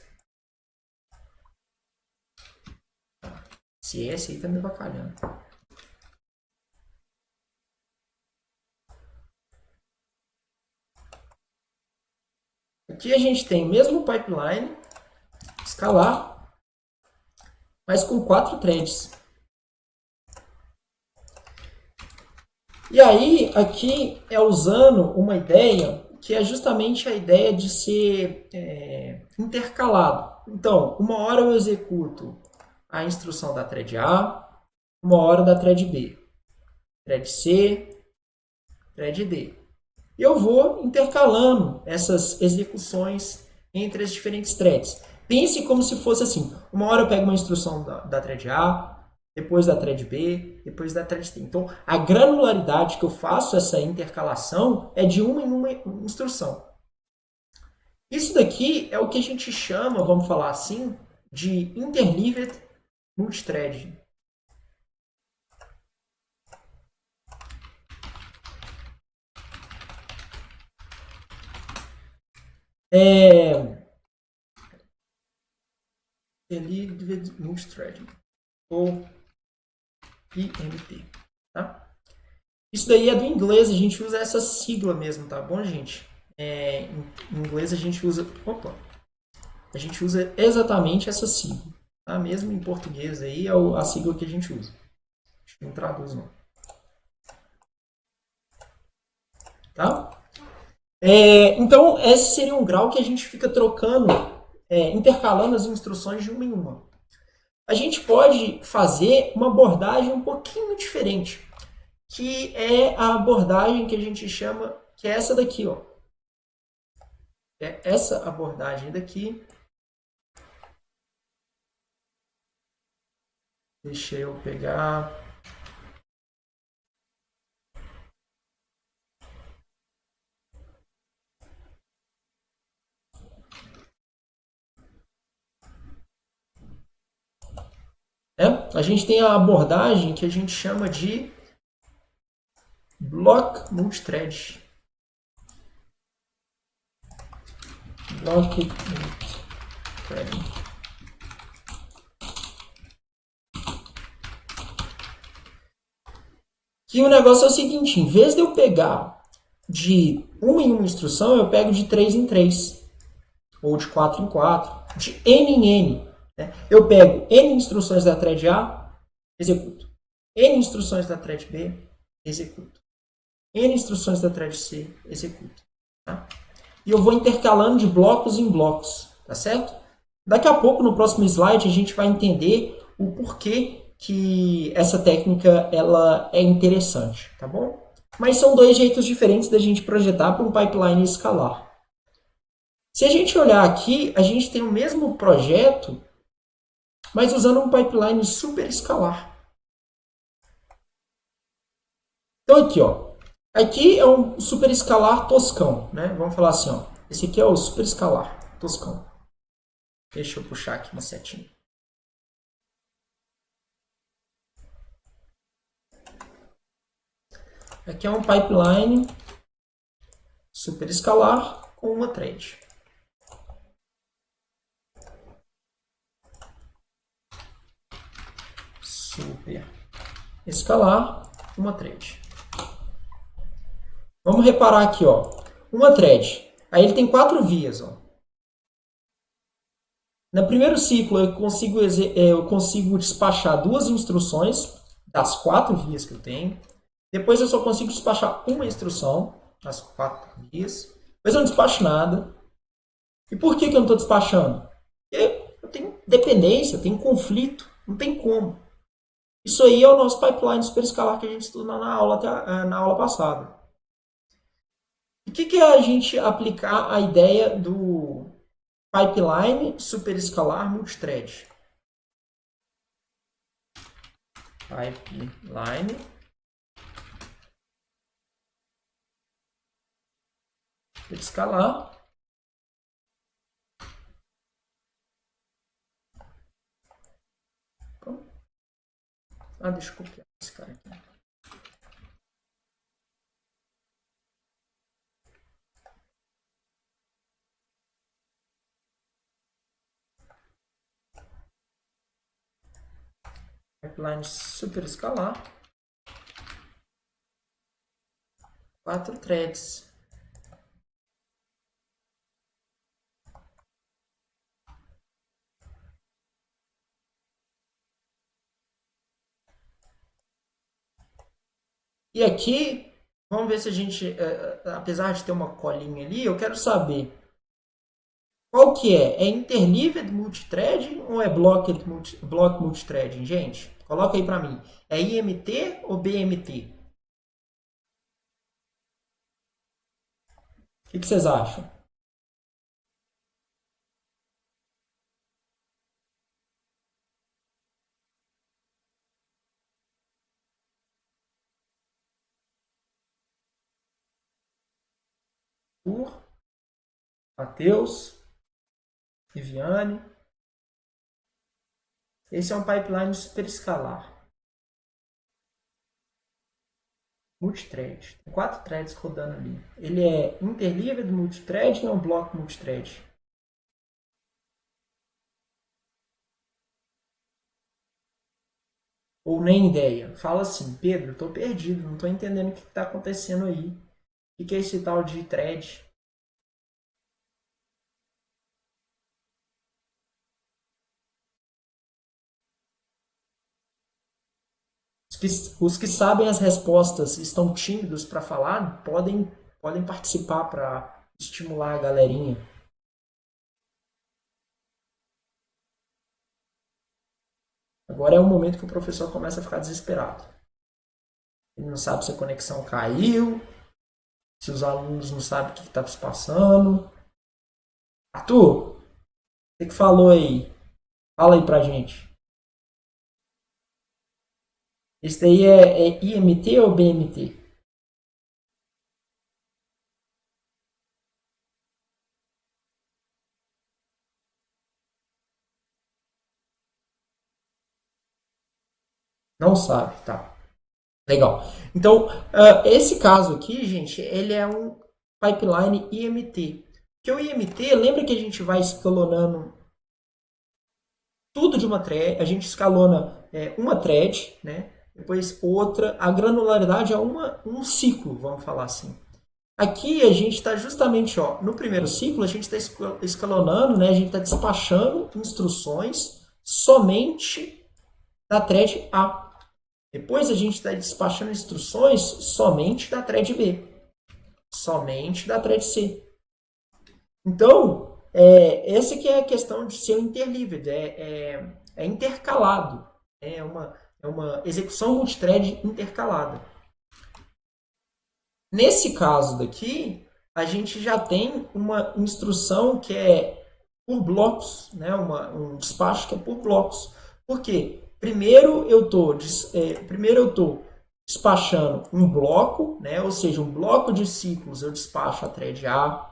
Esse aí tá me bacalhando. Aqui a gente tem o mesmo pipeline escalar, mas com 4 threads. E aí, aqui é usando uma ideia que é justamente a ideia de ser intercalado. Então, uma hora eu executo a instrução da thread A, uma hora da thread B, thread C, thread D. E eu vou intercalando essas execuções entre as diferentes threads. Pense como se fosse assim, uma hora eu pego uma instrução da thread A, depois da thread B, depois da thread C. Então, a granularidade que eu faço essa intercalação é de uma em uma instrução. Isso daqui é o que a gente chama, vamos falar assim, de interleaved multithread. Interleaved multithread, ou IMT. Tá? Isso daí é do inglês, a gente usa essa sigla mesmo, tá bom, gente? Em inglês a gente usa... Opa! A gente usa exatamente essa sigla. Tá? Mesmo em português aí é a sigla que a gente usa. Acho que não traduz, não. Tá? Então, esse seria um grau que a gente fica trocando, intercalando as instruções de uma em uma. A gente pode fazer uma abordagem um pouquinho diferente, que é a abordagem que a gente chama, que é essa daqui, ó. É essa abordagem daqui. Deixa eu pegar. A gente tem a abordagem que a gente chama de block multithread. Block multithread. Que o negócio é o seguinte, em vez de eu pegar de uma em uma instrução, eu pego de 3 em 3. Ou de 4 em 4. De N em N. Né? Eu pego N instruções da thread A, executo. N instruções da thread B, executo. N instruções da thread C, executo. Tá? E eu vou intercalando de blocos em blocos, tá certo? Daqui a pouco, no próximo slide, a gente vai entender o porquê que essa técnica ela é interessante, tá bom? Mas são dois jeitos diferentes da gente projetar para um pipeline escalar. Se a gente olhar aqui, a gente tem o mesmo projeto, mas usando um pipeline super escalar. Então aqui, ó. Aqui é um super escalar toscão, né? Vamos falar assim, ó. Esse aqui é o super escalar toscão. Deixa eu puxar aqui uma setinha. Aqui é um pipeline super escalar com uma thread. Super escalar, uma thread. Vamos reparar aqui, ó. Uma thread. Aí ele tem 4 vias, ó. No primeiro ciclo eu consigo despachar 2 instruções das 4 vias que eu tenho. Depois eu só consigo despachar uma instrução das 4 vias. Depois eu não despacho nada. E por que eu não estou despachando? Porque eu tenho dependência, eu tenho conflito. Não tem como. Isso aí é o nosso pipeline superescalar que a gente estudou na aula passada. O que é a gente aplicar a ideia do pipeline superescalar multithread? Pipeline superescalar. Deixa eu copiar esse cara aqui. Pipeline superescalar. 4 threads. E aqui, vamos ver se a gente, apesar de ter uma colinha ali, eu quero saber qual que é? É interleaved multithreading ou é block multithreading? Gente, coloca aí para mim. É IMT ou BMT? O que vocês acham? Por Matheus, Viviane. Esse é um pipeline superescalar. Multithread. Tem 4 threads rodando ali. Ele é interleaved multithread ou é um bloco multithread? Ou nem ideia. Fala assim, Pedro, estou perdido, não estou entendendo o que está acontecendo aí. O que é esse tal de thread? Os que sabem as respostas estão tímidos para falar, podem participar para estimular a galerinha. Agora é o momento que o professor começa a ficar desesperado. Ele não sabe se a conexão caiu, se os alunos não sabem o que está se passando. Arthur, o que falou aí? Fala aí pra gente. Esse daí é IMT ou BMT? Não sabe, tá. Legal. Então, esse caso aqui, gente, ele é um pipeline IMT. Que o IMT, lembra que a gente vai escalonando tudo de uma thread, a gente escalona uma thread, né? Depois outra, a granularidade é um ciclo, vamos falar assim. Aqui a gente está justamente, ó, no primeiro ciclo, a gente está escalonando, né? A gente está despachando instruções somente da thread A. Depois a gente está despachando instruções somente da thread B, somente da thread C. Então, essa que é a questão de ser interleaved, é intercalado, é uma execução multithread intercalada. Nesse caso daqui, a gente já tem uma instrução que é por blocos, né? Um despacho que é por blocos. Por quê? Primeiro eu estou despachando um bloco, né? Ou seja, um bloco de ciclos eu despacho a thread A.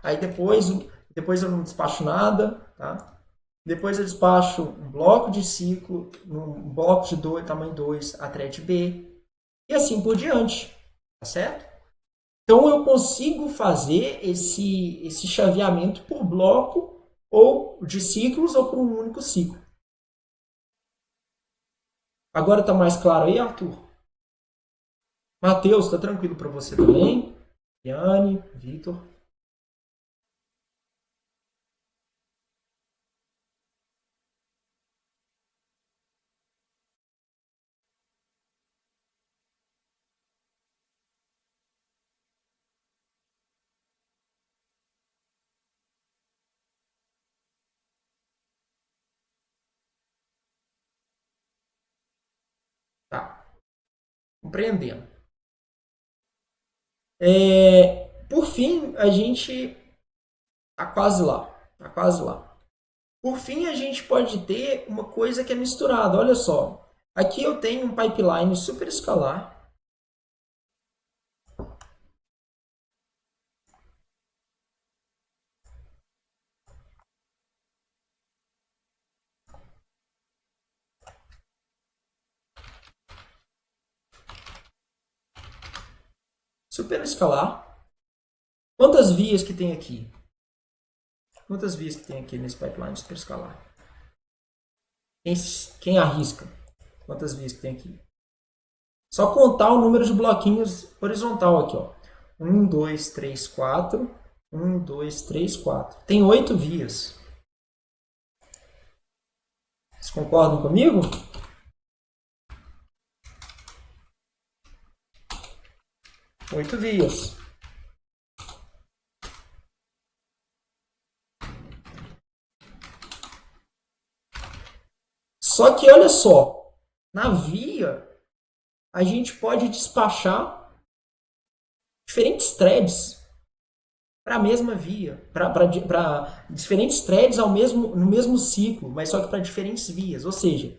Aí depois eu não despacho nada, tá? Depois eu despacho um bloco de ciclo, um bloco de tamanho 2, a thread B. E assim por diante, tá certo? Então eu consigo fazer esse chaveamento por bloco ou de ciclos ou por um único ciclo. Agora está mais claro aí, Arthur? Matheus, está tranquilo para você também? Yane, Vitor? Tá, compreendendo. Por fim, a gente tá quase lá, tá quase lá. Por fim, a gente pode ter uma coisa que é misturada. Olha só, aqui eu tenho um pipeline super escalar. Super escalar. Quantas vias que tem aqui? Quantas vias que tem aqui nesse pipeline super escalar? Quem arrisca? Quantas vias que tem aqui? Só contar o número de bloquinhos horizontal aqui, ó. 1, 2, 3, 4. 1, 2, 3, 4. Tem 8 vias. Vocês concordam comigo? Oito vias. Só que olha só, na via a gente pode despachar diferentes threads para a mesma via, para diferentes threads no mesmo ciclo, mas só que para diferentes vias. Ou seja,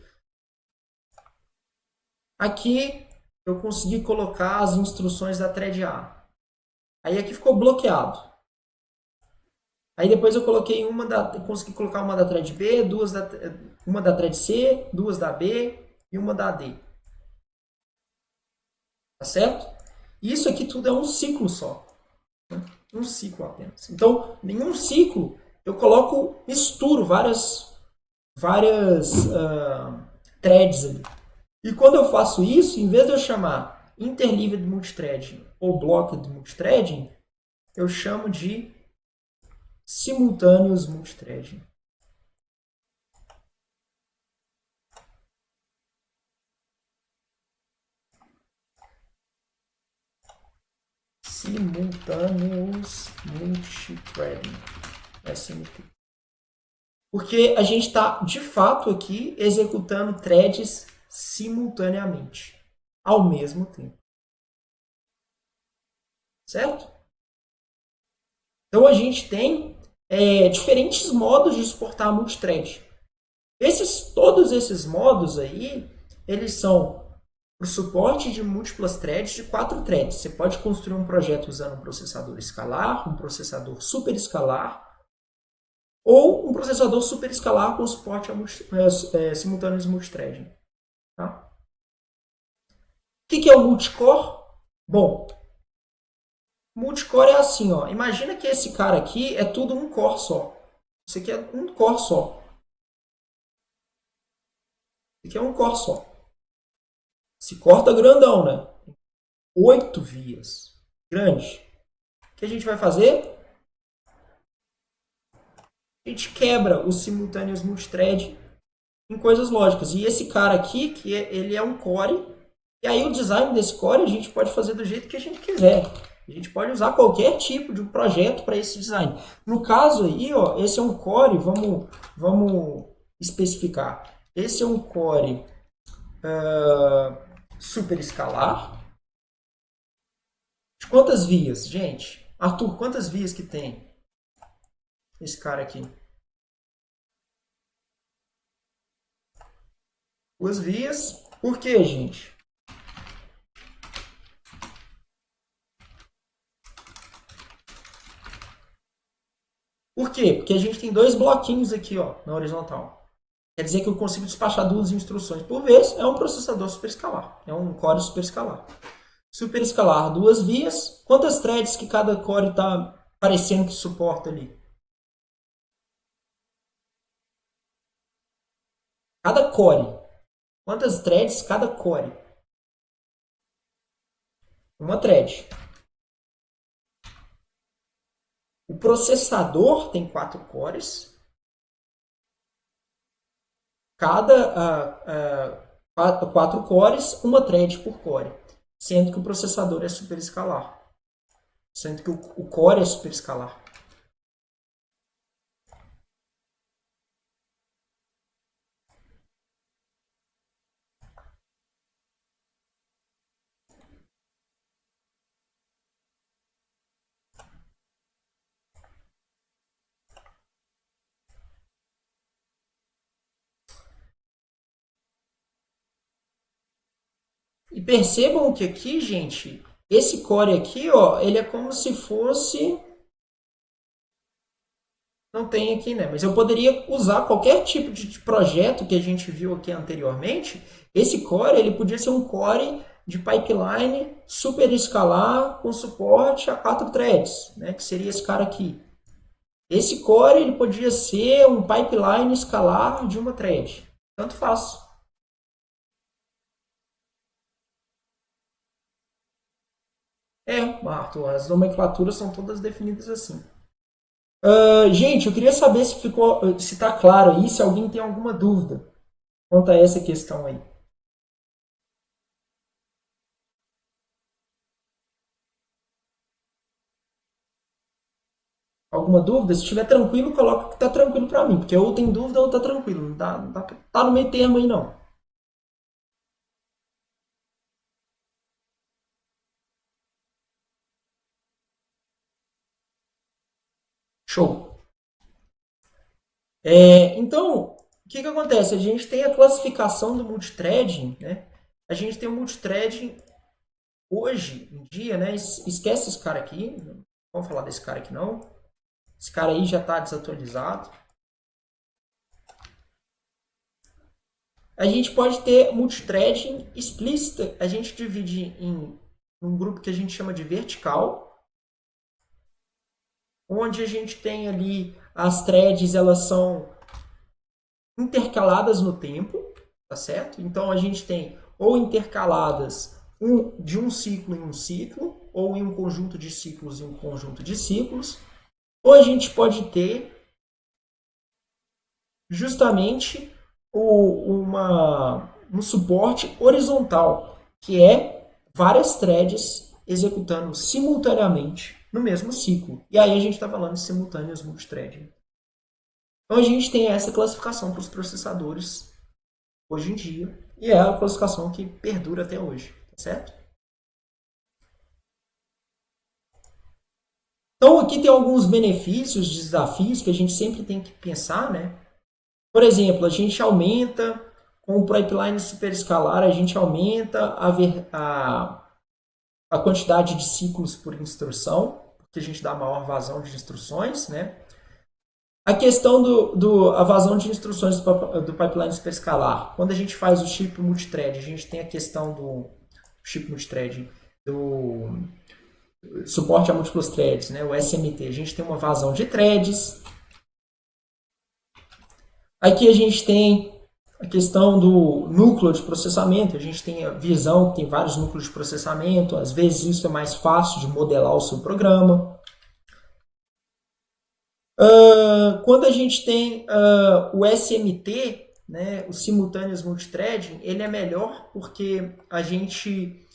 aqui eu consegui colocar as instruções da thread A. Aí aqui ficou bloqueado. Aí depois eu coloquei consegui colocar uma da thread B, uma da thread C, duas da B e uma da D. Tá certo? Isso aqui tudo é um ciclo só. Um ciclo apenas. Então, em um ciclo, eu misturo várias threads ali. E quando eu faço isso, em vez de eu chamar interleaved multithreading ou blocked multithreading, eu chamo de simultâneos multithreading. Simultâneos multithreading. SMT. Porque a gente está, de fato, aqui executando threads simultaneamente, ao mesmo tempo. Certo? Então a gente tem diferentes modos de suportar multithread. Todos esses modos aí, eles são para o suporte de múltiplas threads de 4 threads. Você pode construir um projeto usando um processador escalar, um processador super escalar, ou um processador super escalar com suporte a simultâneos multithreading. Tá? O que é o multicore? Bom, multicore é assim, ó. Imagina que esse cara aqui é tudo um core só. Isso aqui é um core só. Isso aqui é um core só. Se corta grandão, né? 8 vias. Grande. O que a gente vai fazer? A gente quebra os simultâneos multithread em coisas lógicas. E esse cara aqui, ele é um core, e aí o design desse core a gente pode fazer do jeito que a gente quiser. A gente pode usar qualquer tipo de um projeto para esse design. No caso aí, ó, esse é um core, vamos especificar. Esse é um core super escalar. De quantas vias, gente? Arthur, quantas vias que tem esse cara aqui? 2 vias. Por quê, gente? Por quê? Porque a gente tem 2 bloquinhos aqui, ó, na horizontal. Quer dizer que eu consigo despachar 2 instruções por vez. É um processador superescalar. É um core superescalar. Superescalar, 2 vias. Quantas threads que cada core está parecendo que suporta ali? Cada core. Quantas threads cada core? Uma thread. O processador tem 4 cores. Cada 4 cores, uma thread por core. Sendo que o processador é superescalar. Sendo que o core é superescalar. E percebam que aqui, gente, esse core aqui, ó, ele é como se fosse... Não tem aqui, né? Mas eu poderia usar qualquer tipo de projeto que a gente viu aqui anteriormente. Esse core, ele podia ser um core de pipeline super escalar com suporte a 4 threads, né? Que seria esse cara aqui. Esse core, ele podia ser um pipeline escalar de uma thread. Tanto faz. Arthur, as nomenclaturas são todas definidas assim. Gente, eu queria saber se está claro aí, se alguém tem alguma dúvida quanto a essa questão aí. Alguma dúvida? Se estiver tranquilo, coloca que está tranquilo para mim, porque ou tem dúvida ou está tranquilo. Não tá no meio termo aí não. Show. Então, o que acontece? A gente tem a classificação do multithreading, né? A gente tem o multithreading hoje em dia, né? Esquece esse cara aqui, não vamos falar desse cara aqui não. Esse cara aí já está desatualizado. A gente pode ter multithreading explícita, a gente divide em um grupo que a gente chama de vertical, onde a gente tem ali as threads, elas são intercaladas no tempo, tá certo? Então a gente tem ou intercaladas de um ciclo em um ciclo, ou em um conjunto de ciclos em um conjunto de ciclos, ou a gente pode ter justamente um suporte horizontal, que é várias threads executando simultaneamente no mesmo ciclo. E aí a gente está falando de simultâneos multithreading. Então a gente tem essa classificação para os processadores hoje em dia, e é a classificação que perdura até hoje, tá certo? Então aqui tem alguns benefícios, desafios que a gente sempre tem que pensar, né? Por exemplo, a gente aumenta, com o pipeline superescalar, a gente aumenta a quantidade de ciclos por instrução, porque a gente dá maior vazão de instruções, né? A questão a vazão de instruções do pipeline superescalar. Quando a gente faz o chip multithread, a gente tem a questão do chip multithread, do suporte a múltiplos threads, né? O SMT. A gente tem uma vazão de threads. Aqui a gente tem a questão do núcleo de processamento. A gente tem a visão que tem vários núcleos de processamento. Às vezes isso é mais fácil de modelar o seu programa. Quando a gente tem o SMT, né, o simultaneous multithreading, ele é melhor porque a gente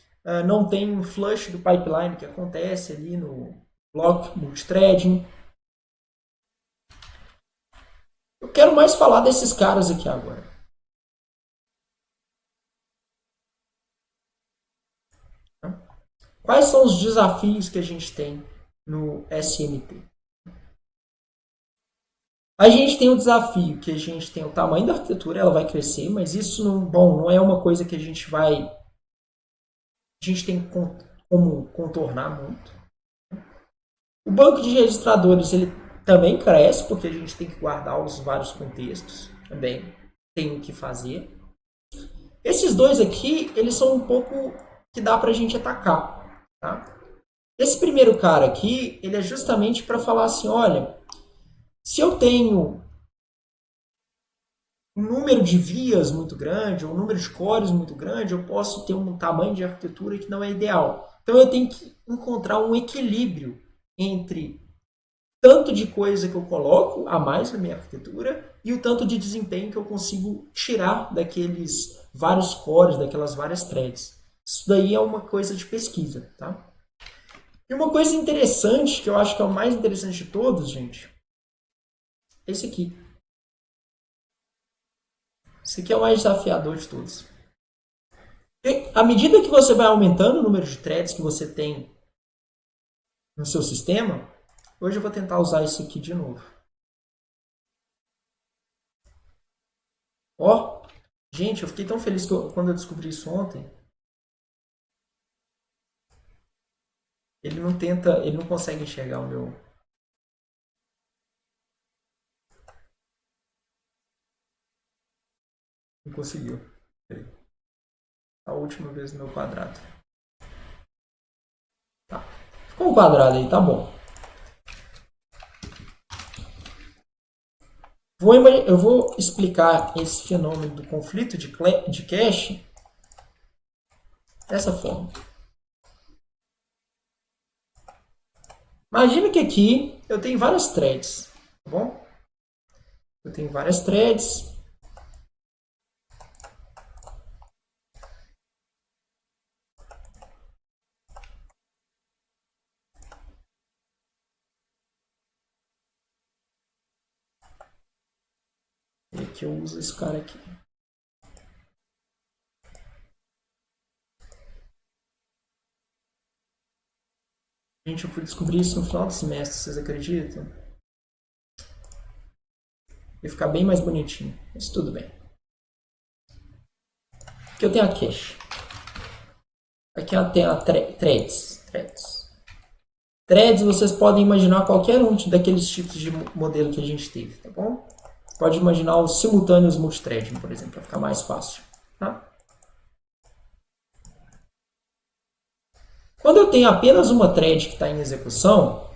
não tem um flush do pipeline que acontece ali no block multithreading. Eu quero mais falar desses caras aqui agora. Quais são os desafios que a gente tem no SMT? A gente tem o desafio que a gente tem o tamanho da arquitetura, ela vai crescer, mas isso não é uma coisa que a gente tem como contornar muito. O banco de registradores ele também cresce, porque a gente tem que guardar os vários contextos, também tem o que fazer. Esses dois aqui, eles são um pouco que dá pra gente atacar, tá? Esse primeiro cara aqui, ele é justamente para falar assim, olha, se eu tenho um número de vias muito grande, ou um número de cores muito grande, eu posso ter um tamanho de arquitetura que não é ideal. Então eu tenho que encontrar um equilíbrio entre tanto de coisa que eu coloco a mais na minha arquitetura e o tanto de desempenho que eu consigo tirar daqueles vários cores, daquelas várias threads. Isso daí é uma coisa de pesquisa, tá? E uma coisa interessante, que eu acho que é o mais interessante de todos, gente, é esse aqui. Esse aqui é o mais desafiador de todos. E à medida que você vai aumentando o número de threads que você tem no seu sistema, hoje eu vou tentar usar isso aqui de novo. Ó, gente, eu fiquei tão feliz quando eu descobri isso ontem. Ele não consegue enxergar o meu. Não conseguiu. A última vez no meu quadrado. Tá. Ficou um quadrado aí, tá bom. Eu vou explicar esse fenômeno do conflito de cache dessa forma. Imagina que aqui eu tenho várias threads, tá bom? Eu tenho várias threads. E aqui eu uso esse cara aqui. Gente, eu fui descobrir isso no final do semestre, vocês acreditam? Ia ficar bem mais bonitinho, mas tudo bem. Aqui eu tenho a cache. Aqui eu tenho a threads. Threads, vocês podem imaginar qualquer um daqueles tipos de modelo que a gente teve, tá bom? Você pode imaginar os simultâneos multithreading, por exemplo, para ficar mais fácil. Tá? Quando eu tenho apenas uma thread que está em execução,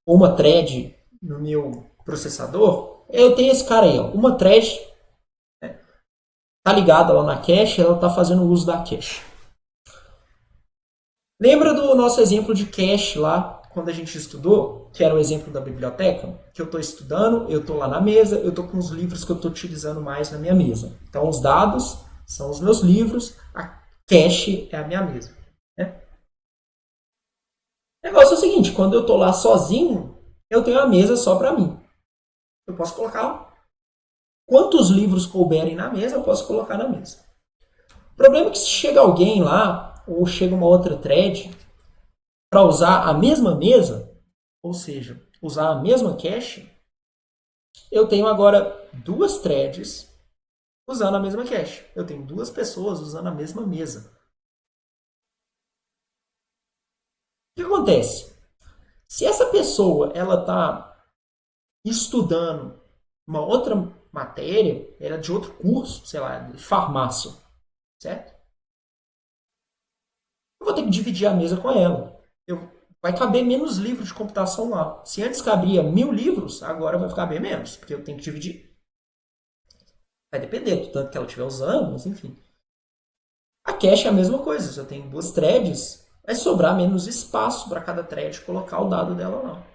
ou uma thread no meu processador, eu tenho esse cara aí, ó, uma thread está ligada lá na cache, ela está fazendo uso da cache. Lembra do nosso exemplo de cache lá, quando a gente estudou, que era o exemplo da biblioteca? Que eu estou estudando, eu estou lá na mesa, eu estou com os livros que eu estou utilizando mais na minha mesa. Então, os dados são os meus livros, a cache é a minha mesa. Né? O negócio é o seguinte, quando eu estou lá sozinho, eu tenho a mesa só para mim. Eu posso colocar quantos livros couberem na mesa, eu posso colocar na mesa. O problema é que se chega alguém lá, ou chega uma outra thread, para usar a mesma mesa, ou seja, usar a mesma cache, eu tenho agora duas threads usando a mesma cache. Eu tenho duas pessoas usando a mesma mesa. O que acontece? Se essa pessoa ela está estudando uma outra matéria, ela é de outro curso, sei lá, de farmácia, certo? Eu vou ter que dividir a mesa com ela. Vai caber menos livros de computação lá. Se antes cabia 1000 livros, agora vai ficar bem menos, porque eu tenho que dividir. Vai depender do tanto que ela estiver usando, mas enfim. A cache é a mesma coisa. Se eu tenho duas threads, vai sobrar menos espaço para cada thread colocar o dado dela lá.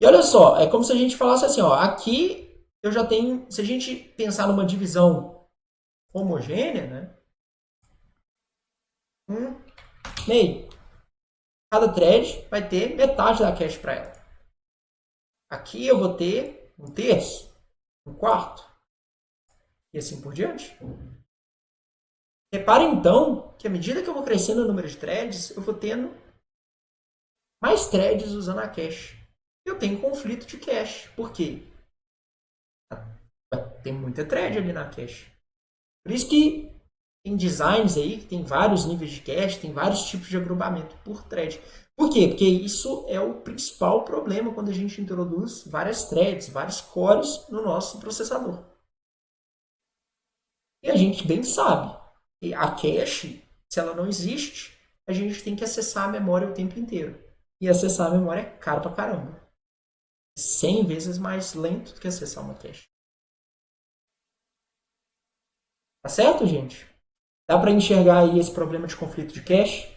E olha só, é como se a gente falasse assim, ó, aqui eu já tenho, se a gente pensar numa divisão homogênea, né? Meio. Cada thread vai ter metade da cache para ela. Aqui eu vou ter um terço, um quarto, e assim por diante. Repare então que à medida que eu vou crescendo o número de threads, eu vou tendo mais threads usando a cache. Eu tenho conflito de cache. Por quê? Tem muita thread ali na cache. Por isso que tem designs aí que tem vários níveis de cache, tem vários tipos de agrupamento por thread. Por quê? Porque isso é o principal problema quando a gente introduz várias threads, vários cores no nosso processador. E a gente bem sabe que a cache, se ela não existe, a gente tem que acessar a memória o tempo inteiro. E acessar a memória é caro pra caramba. 100 vezes mais lento do que acessar uma cache. Tá certo, gente? Dá para enxergar aí esse problema de conflito de cache?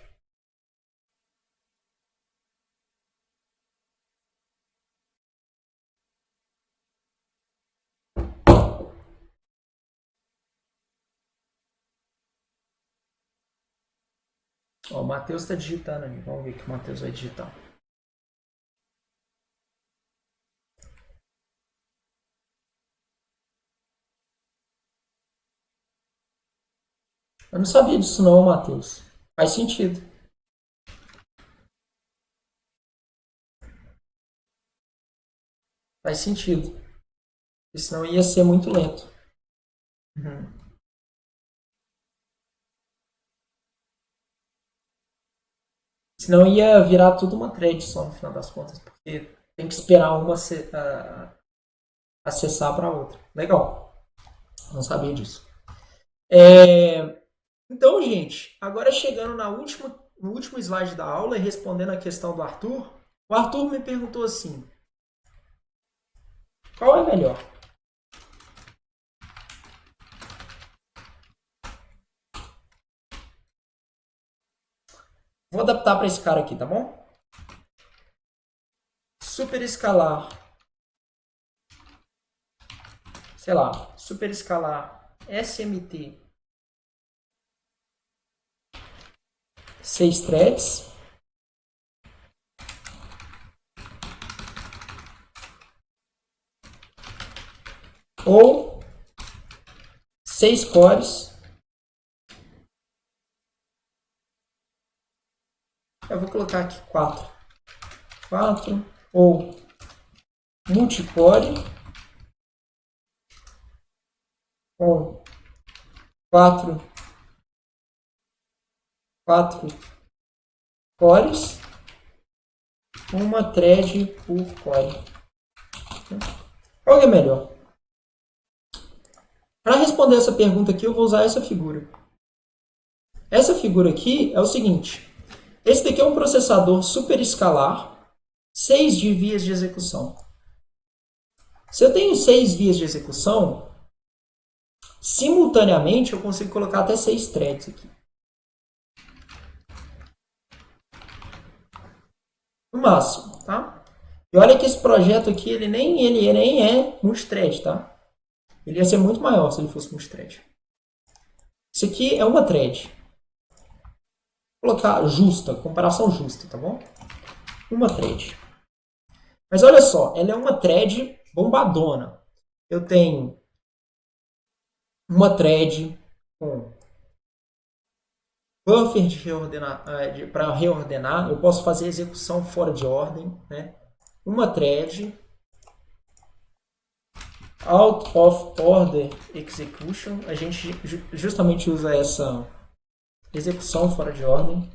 Ó, o Matheus está digitando ali. Vamos ver o que o Matheus vai digitar. Eu não sabia disso não, Matheus. Faz sentido. Faz sentido. Porque senão ia ser muito lento. Uhum. Senão ia virar tudo uma thread só no final das contas. Porque tem que esperar uma acessar para a outra. Legal. Não sabia disso. Então, gente, agora chegando no último slide da aula e respondendo a questão do Arthur, o Arthur me perguntou assim: qual é melhor? Vou adaptar para esse cara aqui, tá bom? Superescalar, sei lá, superescalar SMT 6 threads ou 6 cores. Eu vou colocar aqui 4. 4 ou multicore com 4 cores, uma thread por core. Qual é melhor? Para responder essa pergunta aqui, eu vou usar essa figura. Essa figura aqui é o seguinte. Esse daqui é um processador superescalar, 6 de vias de execução. Se eu tenho 6 vias de execução, simultaneamente eu consigo colocar até 6 threads aqui. No máximo, tá? E olha que esse projeto aqui, ele nem é multithread, tá? Ele ia ser muito maior se ele fosse multithread. Isso aqui é uma thread. Vou colocar justa, comparação justa, tá bom? Uma thread. Mas olha só, ela é uma thread bombadona. Eu tenho uma thread com buffer de reordenar, para reordenar. Eu posso fazer execução fora de ordem, né? Uma thread out of order execution. A gente justamente usa essa execução fora de ordem.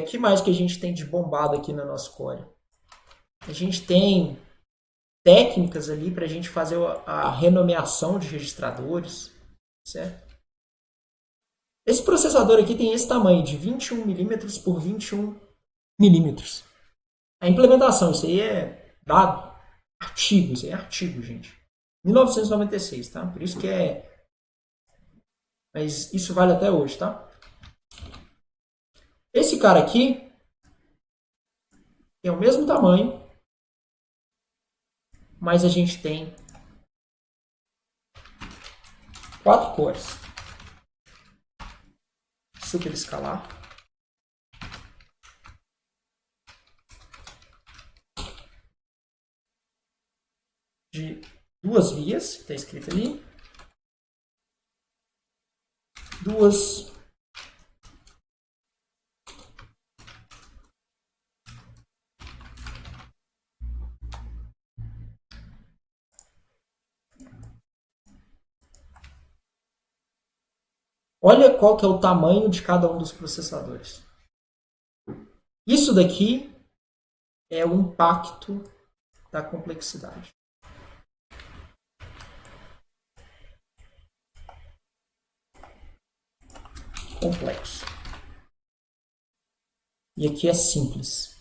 Que mais que a gente tem de bombado aqui no nosso core? A gente tem técnicas ali para a gente fazer a renomeação de registradores, certo? Esse processador aqui tem esse tamanho de 21 milímetros por 21 milímetros. A implementação, isso aí é dado, artigo, isso aí é artigo, gente. 1996, tá? Por isso que é... Mas isso vale até hoje, tá? Esse cara aqui tem o mesmo tamanho, mas a gente tem 4 cores. Super escalar. De 2 vias, está escrito ali. 2 Olha qual que é o tamanho de cada um dos processadores. Isso daqui é o impacto da complexidade. Complexo. E aqui é simples.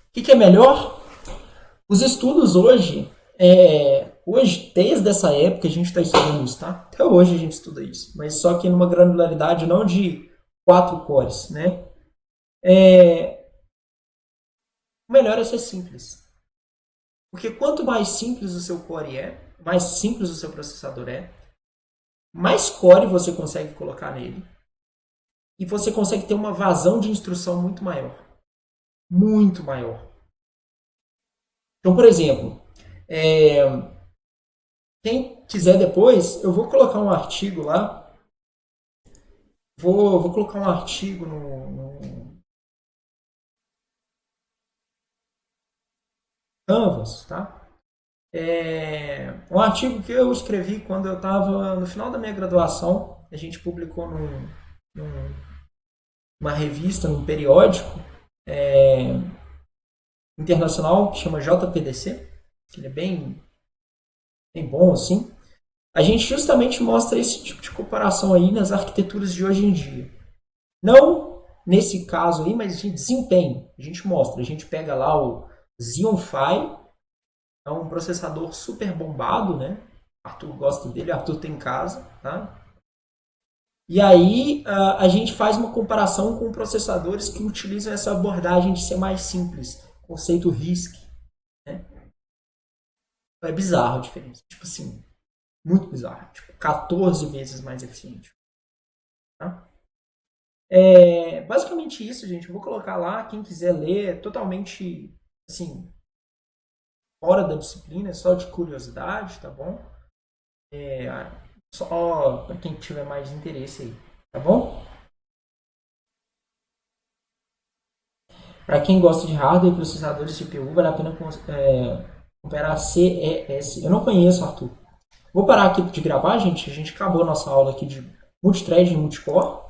O que é melhor? Os estudos hoje, desde essa época a gente está estudando isso, tá? Até hoje a gente estuda isso, mas só que numa granularidade não de 4 cores, né? O melhor é ser simples. Porque quanto mais simples o seu core é, mais simples o seu processador é, mais core você consegue colocar nele. E você consegue ter uma vazão de instrução muito maior. Muito maior. Então, por exemplo, quem quiser depois, eu vou colocar um artigo lá. Vou colocar um artigo no Canvas, tá? Um artigo que eu escrevi quando eu estava no final da minha graduação. A gente publicou numa revista, num periódico internacional que chama JPDC. Ele é bem bom, assim. A gente justamente mostra esse tipo de comparação aí nas arquiteturas de hoje em dia. Não nesse caso aí, mas de desempenho. A gente mostra, a gente pega lá o Xeon Phi, é um processador super bombado, né? Arthur gosta dele, Arthur tem em casa, tá? E aí a gente faz uma comparação com processadores que utilizam essa abordagem de ser mais simples, conceito RISC, né? É bizarro a diferença, tipo assim, muito bizarro, tipo 14 vezes mais eficiente. Tá? Basicamente isso, gente. Eu vou colocar lá, quem quiser ler, é totalmente assim, fora da disciplina, é só de curiosidade, tá bom? Só para quem tiver mais interesse aí, tá bom? Para quem gosta de hardware e processadores de CPU, vale a pena comparar CES. Eu não conheço, Arthur. Vou parar aqui de gravar, gente. A gente acabou a nossa aula aqui de multithread e multicore.